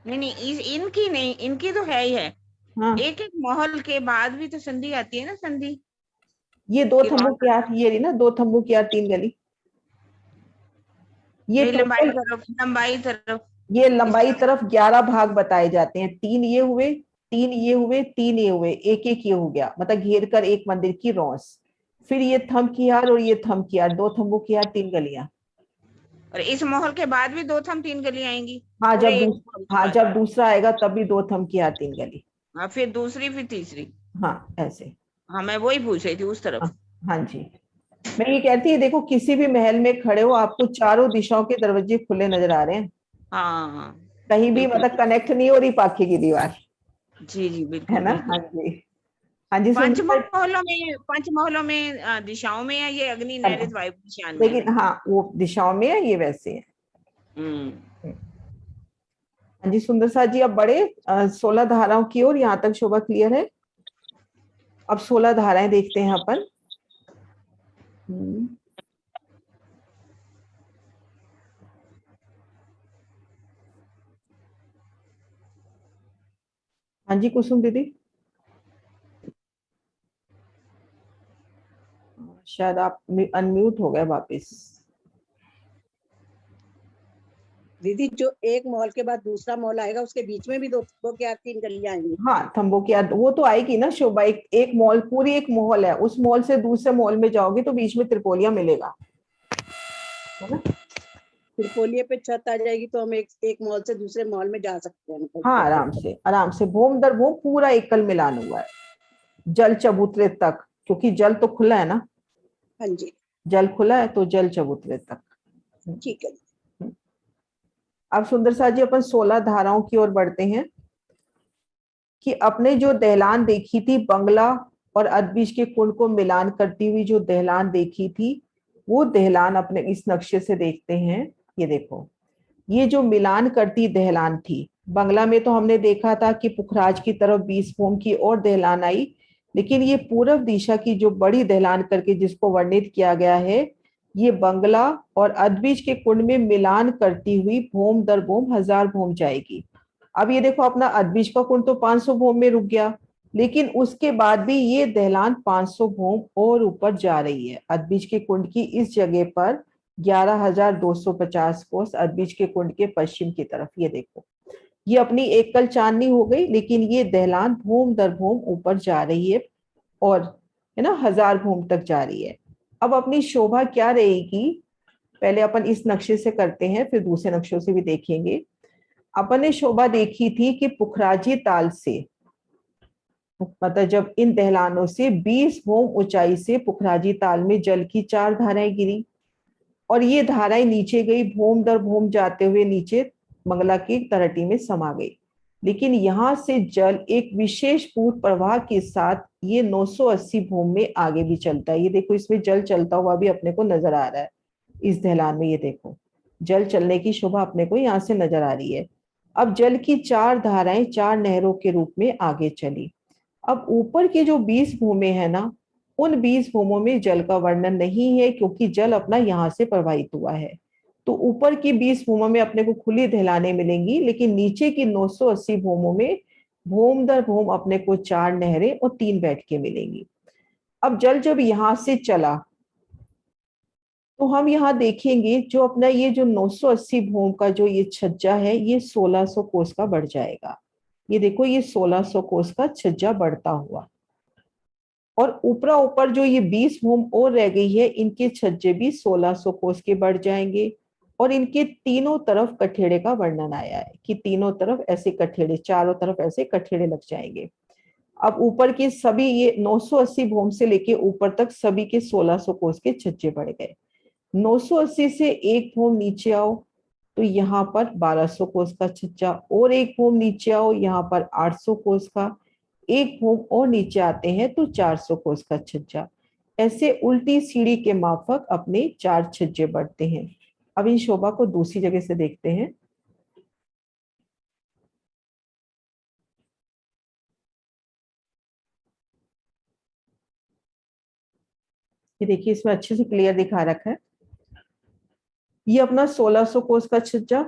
नहीं? नहीं, इनकी नहीं, इनकी तो है ही है। हाँ, एक एक महल के बाद भी तो संधि आती है ना, संधि। ये 2 थंबों किरवान, की ये रही ना, 2 थंबों की 3 गली। ये नहीं, लंबाई टोटल, तरफ, लंबाई तरफ। ये लंबाई तरफ 11 भाग बताए जाते हैं। 3 ये हुए, 3 ये हुए, 3 ये हुए, एक एक ये हो गया, मतलब घेर कर एक मंदिर की रौस। फिर ये थंब की हार और ये थंब की हार, 2 थंबों की 3 गलियां। और इस महल के बाद भी 2 थंब 3 गली आएंगी। हाँ, पूरे एक महल के हाँ, बाद। जब दूसरा आएगा तब भी 2 थंब की 3 गली। हाँ, फिर दूसरी, फिर तीसरी। हाँ, ऐसे। हाँ, मैं वही पूछ रही थी, उस तरफ। हाँ जी, मैं ये कहती है, देखो किसी भी महल में खड़े हो, आपको चारों दिशाओं के दरवाजे खुले नजर आ रहे हैं। हाँ, कहीं भी बिल्कुल। मतलब कनेक्ट नहीं हो रही पाखे की दीवार, जी जी, बिल्कुल है ना। बिल्कुल। हाँ जी, हाँ जी। सुंदर, पंच महलों में दिशाओं में है, ये अग्नि नैऋत वायु ईशान में है। लेकिन हाँ, वो दिशाओं में है, ये वैसे है। हाँ जी, सुंदर सा जी, अब बड़े 16 धाराओं की ओर, यहाँ तक शोभा क्लियर है। अब 16 धाराएं देखते हैं अपन। हाँ जी कुसुम दीदी, शायद आप अनम्यूट हो गए वापस। दीदी जो एक मॉल के बाद दूसरा मॉल आएगा, उसके बीच में भी दो क्या 3 गलियां आएंगी। हाँ, थंबों की वो तो आएगी ना शोभा। एक मॉल, पूरी एक मॉल है, उस मॉल से दूसरे मॉल में जाओगे तो बीच में त्रिपोलिया मिलेगा, है ना। त्रिपोलिये पे छत आ जाएगी तो हम एक मॉल से दूसरे मॉल में जा सकते हैं। हाँ, आराम से, आराम से, भूम दर भूम पूरा एकल मिलान हुआ है, जल चबूतरे तक, क्योंकि जल तो खुला है ना। हाँ जी, जल खुला है तो जल चबूतरे तक। ठीक है। अब सुंदर सा जी, अपन 16 धाराओं की ओर बढ़ते हैं कि अपने जो दहलान देखी थी, बंगला और अदबीज के कुंड को मिलान करती हुई जो दहलान देखी थी, वो दहलान अपने इस नक्शे से देखते हैं। ये देखो, ये जो मिलान करती दहलान थी, बंगला में तो हमने देखा था कि पुखराज की तरफ 20 भौम की और दहलान आई, लेकिन ये पूर्व दिशा की जो बड़ी दहलान करके जिसको वर्णित किया गया है, ये बंगला और अदबीज के कुंड में मिलान करती हुई भोम दर भोम 1000 भोम जाएगी। अब ये देखो अपना अदबीज का कुंड तो 500 भोम में रुक गया, लेकिन उसके बाद भी ये दहलान 500 भोम और ऊपर जा रही है। अदबीज के कुंड की इस जगह पर 11,250 कोस अदबीज के कुंड के पश्चिम की तरफ, ये देखो ये अपनी एकल चांदनी हो गई, लेकिन ये दहलान भूम दर भूम ऊपर जा रही है और है ना 1000 भूम तक जा रही है। अब अपनी शोभा क्या रहेगी, पहले अपन इस नक्शे से करते हैं, फिर दूसरे नक्शों से भी देखेंगे। अपन ने शोभा देखी थी कि पुखराजी ताल से, मतलब जब इन दहलानों से 20 भूम ऊंचाई से पुखराजी ताल में जल की 4 धाराएं गिरी और ये धाराएं नीचे गई, भूम दर भूम जाते हुए नीचे मंगला की तलहटी में समा गई। लेकिन यहां से जल एक विशेष पूर्व प्रवाह के साथ ये 980 भूम में आगे भी चलता है। ये देखो इसमें जल चलता हुआ भी अपने को नजर आ रहा है इस दहलान में, ये देखो जल चलने की शोभा अपने को यहाँ से नजर आ रही है। अब जल की 4 धाराएं 4 नहरों के रूप में आगे चली। अब ऊपर की जो 20 भूमें है ना, उन 20 भूमों में जल का वर्णन नहीं है, क्योंकि जल अपना यहाँ से प्रवाहित हुआ है। तो ऊपर की 20 भूमों में अपने को खुली दहलाने मिलेंगी, लेकिन नीचे की 980 भूमों में भूम दर भूम अपने को 4 नहरें और 3 बैठकें मिलेंगी। अब जल जब यहाँ से चला तो हम यहाँ देखेंगे जो अपना ये जो 980 भूम का जो ये छज्जा है, ये 1600 कोस का बढ़ जाएगा। ये देखो ये 1600 कोस का छज्जा बढ़ता हुआ, और ऊपरा ऊपर जो ये 20 भूम और रह गई है, इनके छज्जे भी 1600 कोस के बढ़ जाएंगे। और इनके तीनों तरफ कठेड़े का वर्णन आया है कि तीनों तरफ ऐसे कठेड़े, चारों तरफ ऐसे कठेड़े लग जाएंगे। अब ऊपर के सभी ये 980 भूम से लेके ऊपर तक सभी के 1600 कोस के छज्जे बढ़ गए। 980 से एक भूम नीचे आओ तो यहाँ पर 1200 कोस का छज्जा, और एक भूम नीचे आओ यहाँ पर 800 कोस का, एक भूम और नीचे आते हैं तो 400 कोस का छज्जा। ऐसे उल्टी सीढ़ी के माफक अपने 4 छज्जे बढ़ते हैं। अब इन शोभा को दूसरी जगह से देखते हैं। ये देखिए इसमें अच्छे से क्लियर दिखा रखा है। ये अपना 1600 कोस का छज्जा,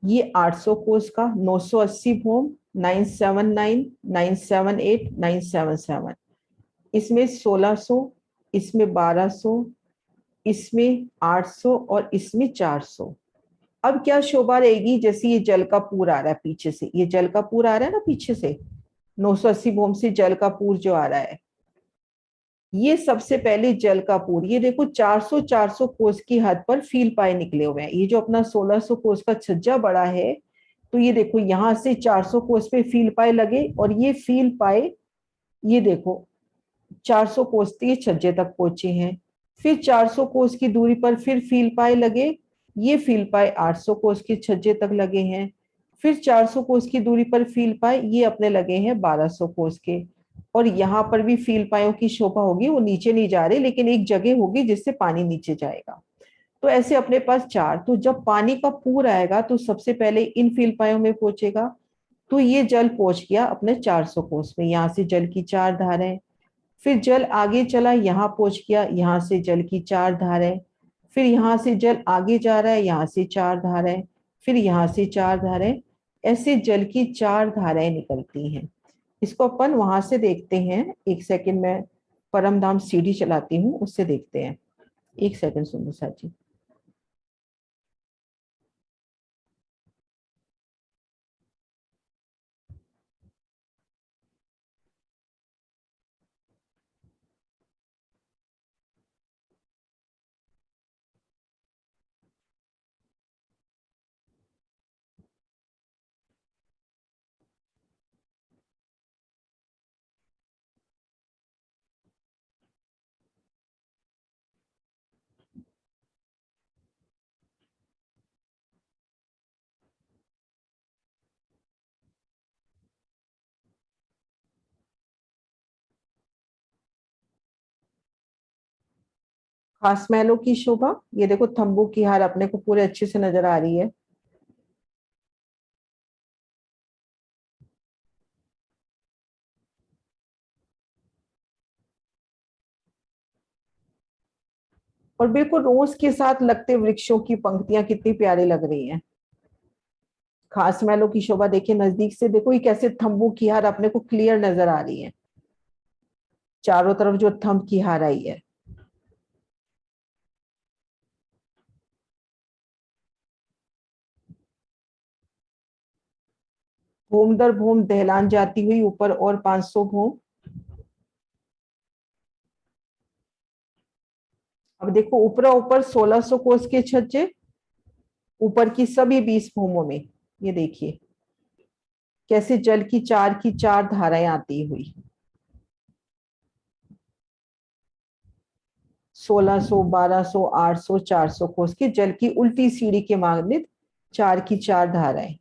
ये 800 कोस का, 980 भूम, 979, 978, 977, इसमें 1600, इसमें 1200, इसमें 800 और इसमें 400। अब क्या शोभा रहेगी, जैसे ये जल का पूर आ रहा है पीछे से, ये जल का पूर आ रहा है ना पीछे से, 980 भूम से जल का पूर जो आ रहा है, ये सबसे पहले जल का पूर, ये देखो 400 कोस की हद पर फील पाए निकले हुए हैं। ये जो अपना 1600 कोस का छज्जा बड़ा है, तो ये देखो यहां से 400 कोस पे फील पाए लगे, और ये फील पाए ये देखो 400 कोस के छज्जे तक पहुंचे हैं। फिर 400 कोस की दूरी पर फिर फील पाए लगे, ये फील पाए 800 कोस के छज्जे तक लगे हैं। फिर 400 कोस की दूरी पर फील पाए ये अपने लगे हैं 1200 कोस के, और यहाँ पर भी फील पायों की शोभा होगी, वो नीचे नहीं जा रहे, लेकिन एक जगह होगी जिससे पानी नीचे जाएगा। तो ऐसे अपने पास 4, तो जब पानी का पूर आएगा तो सबसे पहले इन फील पायों में पहुंचेगा, तो ये जल पहुंच गया अपने 400 कोस में। यहाँ से जल की 4 धाराएं, फिर जल आगे चला, यहाँ पहुंच गया, यहाँ से जल की 4 धाराएं, फिर यहाँ से जल आगे जा रहा है, यहाँ से 4 धाराएं, फिर यहाँ से 4 धाराएं, ऐसे जल की 4 धाराएं निकलती हैं। इसको अपन वहां से देखते हैं। एक सेकंड में परम धाम सीढ़ी चलाती हूँ, उससे देखते हैं। एक सेकंड सुनो साथी। खास महलों की शोभा, ये देखो तंबू की हार अपने को पूरे अच्छे से नजर आ रही है। और बिल्कुल रोज के साथ लगते वृक्षों की पंक्तियां कितनी प्यारी लग रही हैं। खास महलों की शोभा देखिए नजदीक से, देखो ये कैसे थंबू की हार अपने को क्लियर नजर आ रही है, चारों तरफ जो थंब की हार आई है। भूम दर भूम दहलान जाती हुई ऊपर और 500 भूम। अब देखो ऊपरा ऊपर 1600 कोस के छज्जे, ऊपर की सभी 20 भूमों में ये देखिए कैसे जल की चार धाराएं आती हुई। 1600, 1200, 800, 400 कोस की जल की उल्टी सीढ़ी के मानित चार धाराएं।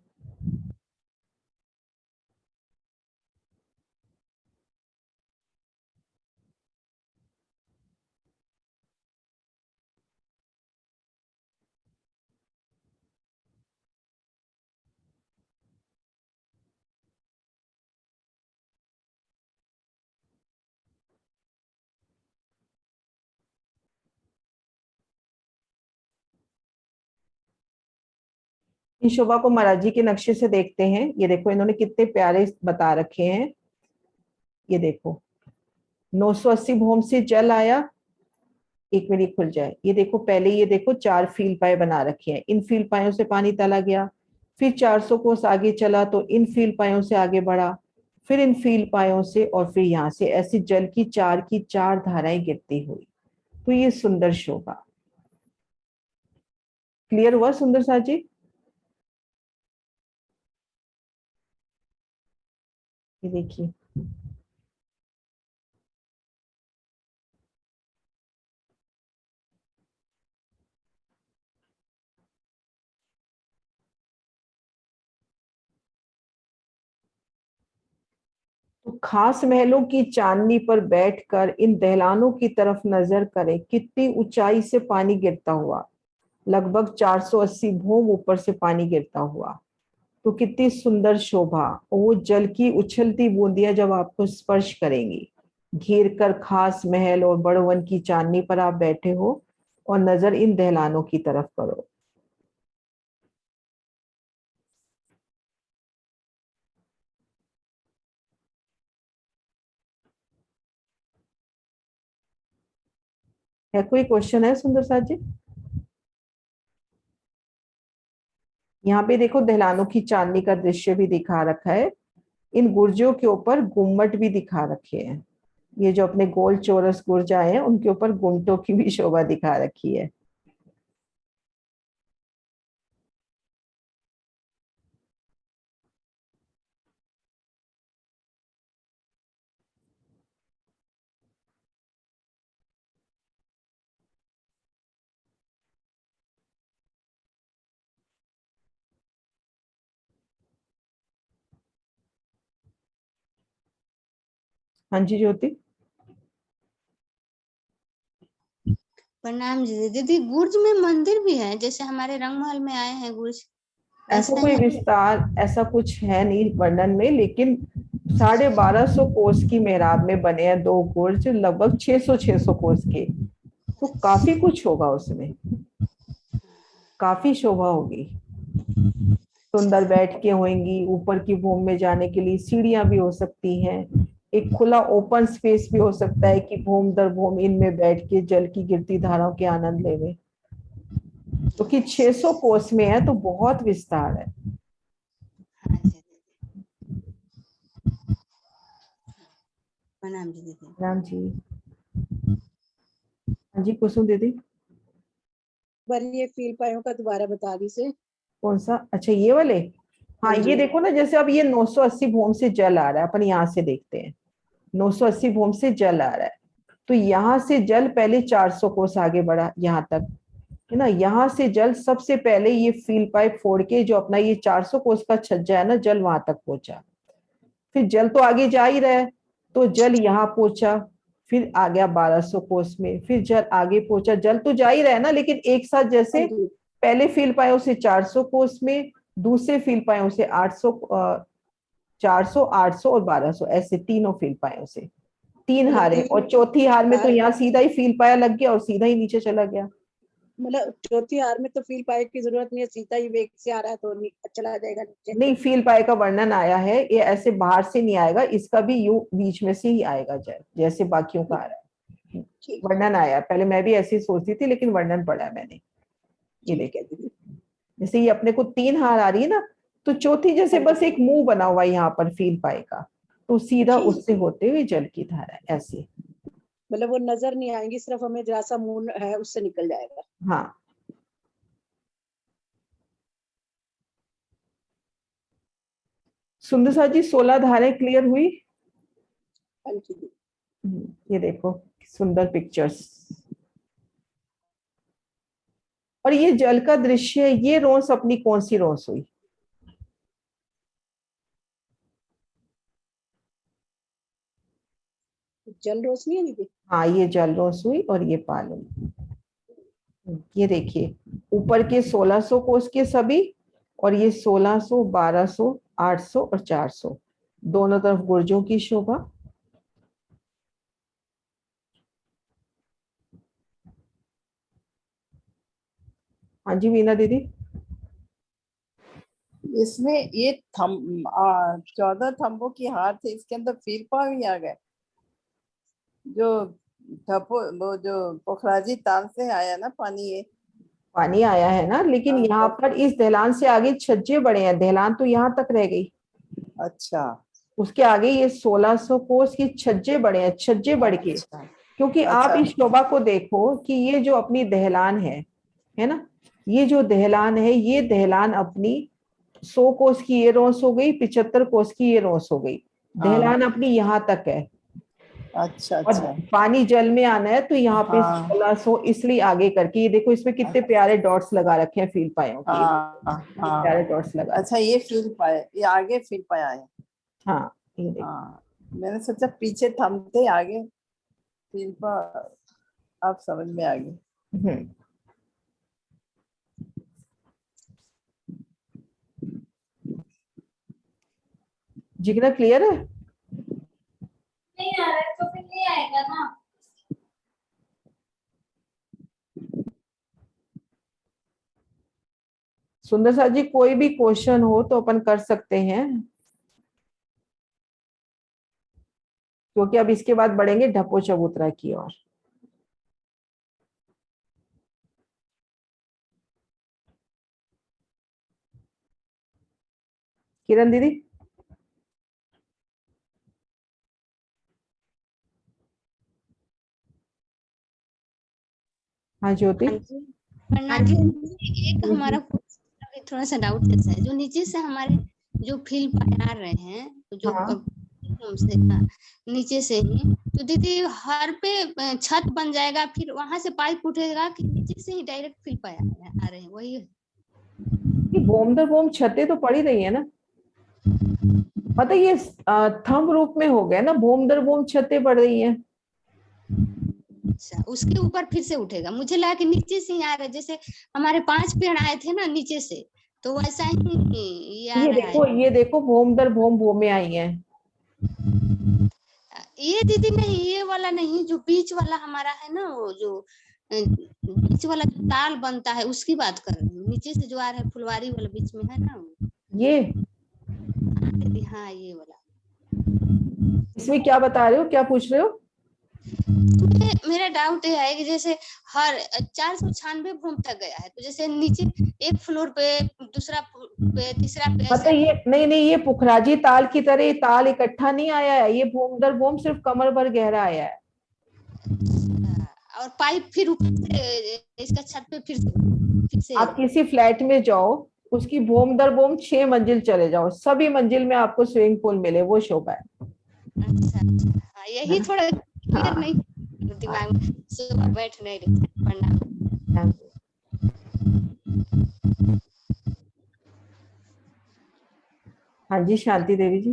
इन शोभा को महाराज जी के नक्शे से देखते हैं। ये देखो इन्होंने कितने प्यारे बता रखे हैं। ये देखो 980 भूम से जल आया, एक मिनट खुल जाए। ये देखो पहले ये देखो 4 फील पाए बना रखे हैं, इन फील पायों से पानी तला गया, फिर 400 कोस आगे चला तो इन फील पायों से आगे बढ़ा, फिर इन फील पायों से, और फिर यहाँ से ऐसी जल की चार धाराएं गिरती हुई। तो ये सुंदर शोभा। क्लियर हुआ सुंदर सा जी? ये देखिए तो खास महलों की चांदनी पर बैठकर इन दहलानों की तरफ नजर करें, कितनी ऊंचाई से पानी गिरता हुआ, लगभग 480 भूम ऊपर से पानी गिरता हुआ। तो कितनी सुंदर शोभा। वो जल की उछलती बूंदियां जब आपको स्पर्श करेंगी, घेर कर खास महल और बड़वन की चांदनी पर आप बैठे हो और नजर इन दहलानों की तरफ करो। है कोई क्वेश्चन है सुंदर साथ जी? यहाँ पे देखो दहलानों की चांदनी का दृश्य भी दिखा रखा है। इन गुर्जों के ऊपर गुम्मट भी दिखा रखे हैं। ये जो अपने गोल चौरस गुर्जा हैं उनके ऊपर गुम्मटों की भी शोभा दिखा रखी है। हाँ जी ज्योति। प्रणाम जी दीदी। गुर्ज में मंदिर भी है जैसे हमारे रंगमहल में आए हैं गुर्ज? ऐसा कोई विस्तार ऐसा कुछ है नहीं वर्णन में, लेकिन 1250 कोस की मेहराब में बने हैं 2 गुर्ज, लगभग 600 कोस के। तो काफी कुछ होगा उसमें, काफी शोभा होगी। सुंदर बैठ के होंगी, ऊपर की भूमि में जाने के लिए सीढ़ियां भी हो सकती हैं, एक खुला ओपन स्पेस भी हो सकता है कि भूम दर भूम इनमें बैठ के जल की गिरती धाराओं के आनंद लेवे। तो कि 600 कोस में है तो बहुत विस्तार है। प्रणाम जी दीदी। राम जी। हाँ जी कुसुम दीदी। ये फील पायों का दोबारा बता दीजिए। कौन सा? अच्छा ये वाले। हाँ ये देखो ना, जैसे अब ये 980 भूम से जल आ रहा है, अपन यहाँ से देखते हैं 980 भूम से जल आ रहा है, तो यहाँ से जल पहले 400 कोस आगे बढ़ा यहाँ तक, है ना। यहाँ से जल सबसे पहले ये फील पाइप फोड़ के जो अपना ये 400 कोस का छज्जा है ना, जल वहां तक पहुंचा। फिर जल तो आगे जा ही रहा है, तो जल यहाँ पहुंचा, फिर आ गया 1200 कोस में, फिर जल आगे पहुंचा। जल तो जा ही रहा है ना, लेकिन एक साथ, जैसे पहले फील पायों से 400 कोस में, दूसरे फील पायों से 800, 400, 800 और 1200, ऐसे तीनों फील पायों से। 3 मतलब हारे, और चौथी हार में तो यहाँ सीधा ही फील पाया लग गया और सीधा ही नीचे चला गया। मतलब चौथी हार में तो फील पाए की जरूरत नहीं है, सीधा ही वेग से आ रहा है तो चला जाएगा नीचे। नहीं, फील पाए का वर्णन आया है, ये ऐसे बाहर से नहीं आएगा, इसका भी यू बीच में से ही आएगा जैसे बाकियों का आ रहा है। वर्णन आया, पहले मैं भी ऐसी सोचती थी लेकिन वर्णन पढ़ा मैंने। ये देखिए जैसे ये अपने को 3 हार आ रही है ना, तो चौथी जैसे बस एक मुंह बना हुआ यहाँ पर फील पाए का, तो सीधा उससे होते हुए जल की धारा ऐसे। मतलब वो नजर नहीं आएंगी, सिर्फ हमें जरा सा मुंह है उससे निकल जाएगा। हाँ, सुंदर सा जी 16 धाराएं क्लियर हुई? ये देखो सुंदर पिक्चर्स, और ये जल का दृश्य, ये रोंस अपनी कौन सी रोंस हुई? जल रोशनी है दीदी। हाँ, ये जल रोंस हुई और ये पाल हुई। ये देखिए ऊपर के 1600 कोष के सभी, और ये 1600, 1200, 800 और 400, दोनों तरफ गुर्जों की शोभा। हाँ जी मीना दीदी। इसमें ये 14 थंबों की हार थे, इसके अंदर फील्पा भी आ गए, जो वो जो पोखराजी ताल से आया ना पानी, ये पानी आया है ना, लेकिन यहाँ पर इस दहलान से आगे छज्जे बड़े हैं, दहलान तो यहाँ तक रह गई। अच्छा, उसके आगे ये 1600 कोस की छज्जे बड़े हैं, छज्जे बढ़ के। क्योंकि आप इस शोभा को देखो कि ये जो अपनी दहलान है ना, ये जो दहलान है, ये दहलान अपनी 100 कोस की ये रोंस हो गई, 75 कोस की ये रोंस हो गई, दहलान अपनी यहाँ तक है। अच्छा और पानी जल में आना है तो यहाँ पे 1600 इसलिए आगे करके, ये देखो इसमें कितने प्यारे डॉट्स लगा रखे हैं फील पायों के, प्यारे डॉट्स लगा। अच्छा, ये फील पाए, ये आगे फील पाया है। हाँ, ये देखो। मैंने सोचा पीछे थमते, आगे फील पा, आप समझ में आ गई। जिगना क्लियर है? नहीं आ रहा है तो फिर नहीं आएगा ना। सुंदर सा जी कोई भी क्वेश्चन हो तो अपन कर सकते हैं, क्योंकि अब इसके बाद बढ़ेंगे ढप्पो चबूतरा की ओर। किरण दीदी। हाँ ज्योति। हाँ जी, एक हमारा थोड़ा सा डाउट ऐसा है, जो नीचे से हमारे जो फील पाए आ रहे हैं, जो से नीचे से ही, तो दीदी हर पे छत बन जाएगा, फिर वहां से पाइप उठेगा कि नीचे से ही डायरेक्ट फील पाए आ रहे हैं, वही है? बोम दर बोम छतें तो पड़ी रही है ना, मतलब ये थंब रूप में हो गया ना, बोम दर बोम छतें पड़ रही हैं। अच्छा, उसके ऊपर फिर से उठेगा? मुझे लगा कि नीचे से ही आ रहा है, जैसे हमारे 5 पेड़ आए थे ना नीचे से, तो वैसा ही ये देखो, ये देखो भोम दर भोम भोमे आई हैं। ये दीदी नहीं, ये वाला नहीं, जो बीच वाला हमारा है ना, वो जो बीच वाला जो ताल बनता है उसकी बात कर रही हूँ। नीचे से जो आ रहा है फुलवारी वाला बीच में है ना, ये दीदी। हाँ, ये वाला। इसमें क्या बता रहे हो, क्या पूछ रहे हो? मेरा डाउट ये है कि जैसे हर 496 भूम तक गया है, तो जैसे नीचे एक फ्लोर पे, दूसरा पे, तीसरा पे, मतलब ये नहीं, ये पुखराजी ताल की तरह ताल इकट्ठा नहीं आया है, ये भूम दर भूम सिर्फ कमर भर गहरा आया है। और पाइप फिर ऊपर से इसका छत पे फिर से आप किसी फ्लैट में जाओ, उसकी भूम दर भूम 6 मंजिल चले जाओ, सभी मंजिल में आपको स्विमिंग पूल मिले, वो शोभा है। अच्छा, हाँ, यही थोड़ा क्लियर नहीं दिमाग में, सुबह बैठ नहीं रही पढ़ना। हाँ जी शांति देवी जी।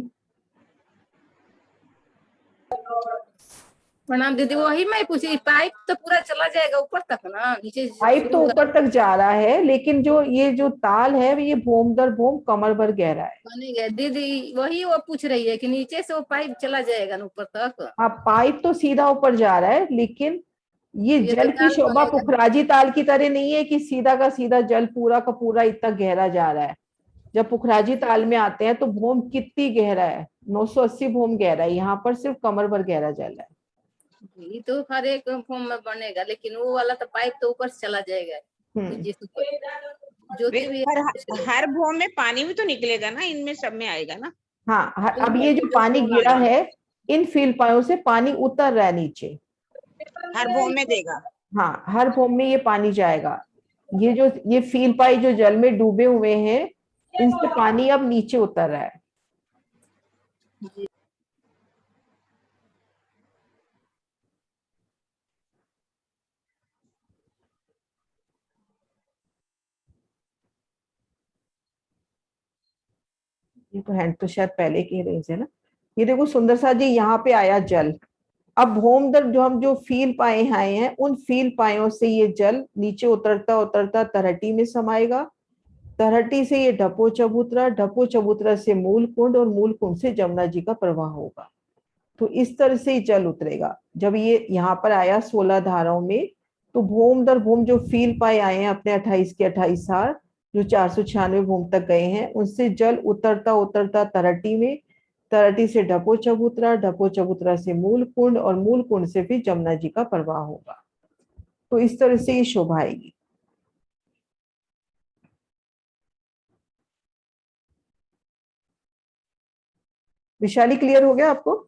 प्रणाम दीदी। वही मैं पूछी, पाइप तो पूरा चला जाएगा ऊपर तक ना, नीचे से पाइप तो शुरू ऊपर तक जा रहा है, लेकिन जो ये जो ताल है ये भूम दर भूम कमर भर गहरा है। बनेगा दीदी, वही वो पूछ रही है कि नीचे से वो पाइप चला जाएगा ना ऊपर तक। हाँ, पाइप तो सीधा ऊपर जा रहा है, लेकिन ये ये जल तो की ताल शोभा बनेगा। पुखराजी ताल की तरह नहीं है कि सीधा का सीधा जल पूरा का पूरा इतना गहरा जा रहा है। जब पुखराजी ताल में आते हैं तो भूम कितनी गहरा है, 980 भूम गहरा है, यहाँ पर सिर्फ कमर भर गहरा जल है। ये तो हर एक फॉर्म में बनेगा, लेकिन वो वाला तो पाइप तो ऊपर से चला जाएगा नीचे से ऊपर। ज्योति भी हर भूम में पानी भी तो निकलेगा ना, इनमें सब में आएगा ना। हाँ, अब ये जो पानी गिरा है इन फील पायों से पानी उतर रहा है नीचे, हर भूम में देगा। हाँ, हर भूम में ये पानी जाएगा। ये फील पाई जो जल में डूबे हुए हैं, इनसे पानी अब नीचे उतर रहा है। ये तो हैंड तो शायद पहले की रेंज है ना। ये देखो सुंदर सा जी, यहाँ पे आया जल। अब भूम दर जो हम जो फील पाए आए हैं, उन फील पायों से ये जल नीचे उतरता उतरता तरहटी में समाएगा। तरहटी से ये ढपो चबूतरा से मूल कुंड, और मूल कुंड से जमुना जी का प्रवाह होगा। तो इस तरह से ही जल उतरेगा। जब ये यहाँ पर आया 16 धाराओं में, तो भूम दर भूम जो फील पाए आए हैं अपने 28 के 28 साल, जो 496 भूम तक गए हैं, उनसे जल उतरता उतरता तरहटी में, तरहटी से ढपो चबूतरा से मूल कुंड, और मूल कुंड से फिर जमुना जी का प्रवाह होगा। तो इस तरह से ये शोभा आएगी। विशाली, क्लियर हो गया आपको?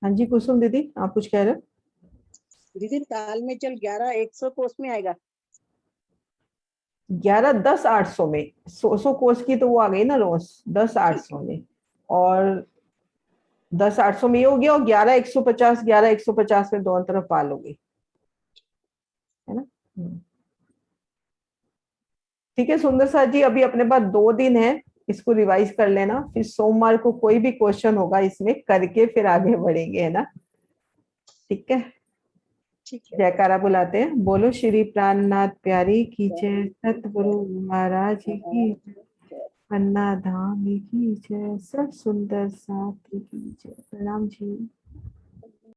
हाँ जी कुसुम दीदी, आप कुछ कह रहे हो? दीदी ताल में जल 11,100 कोस में आएगा। 11,10,800 में, 100 कोस की तो वो आ गई ना रोज, 10,800 में, और 10,800 में ये हो गया, और 11,150 में दोनों तरफ पाल हो गई, है ना। ठीक है सुंदर सा जी, अभी अपने पास 2 दिन है, इसको रिवाइज कर लेना, फिर सोमवार को कोई भी क्वेश्चन होगा इसमें करके फिर आगे बढ़ेंगे, है ना। ठीक है, जयकारा बुलाते हैं। बोलो श्री प्राणनाथ प्यारी की जय, सतगुरु महाराज की जय, पन्ना धाम की जय, सब सुंदर साथी की जय। प्रणाम जी।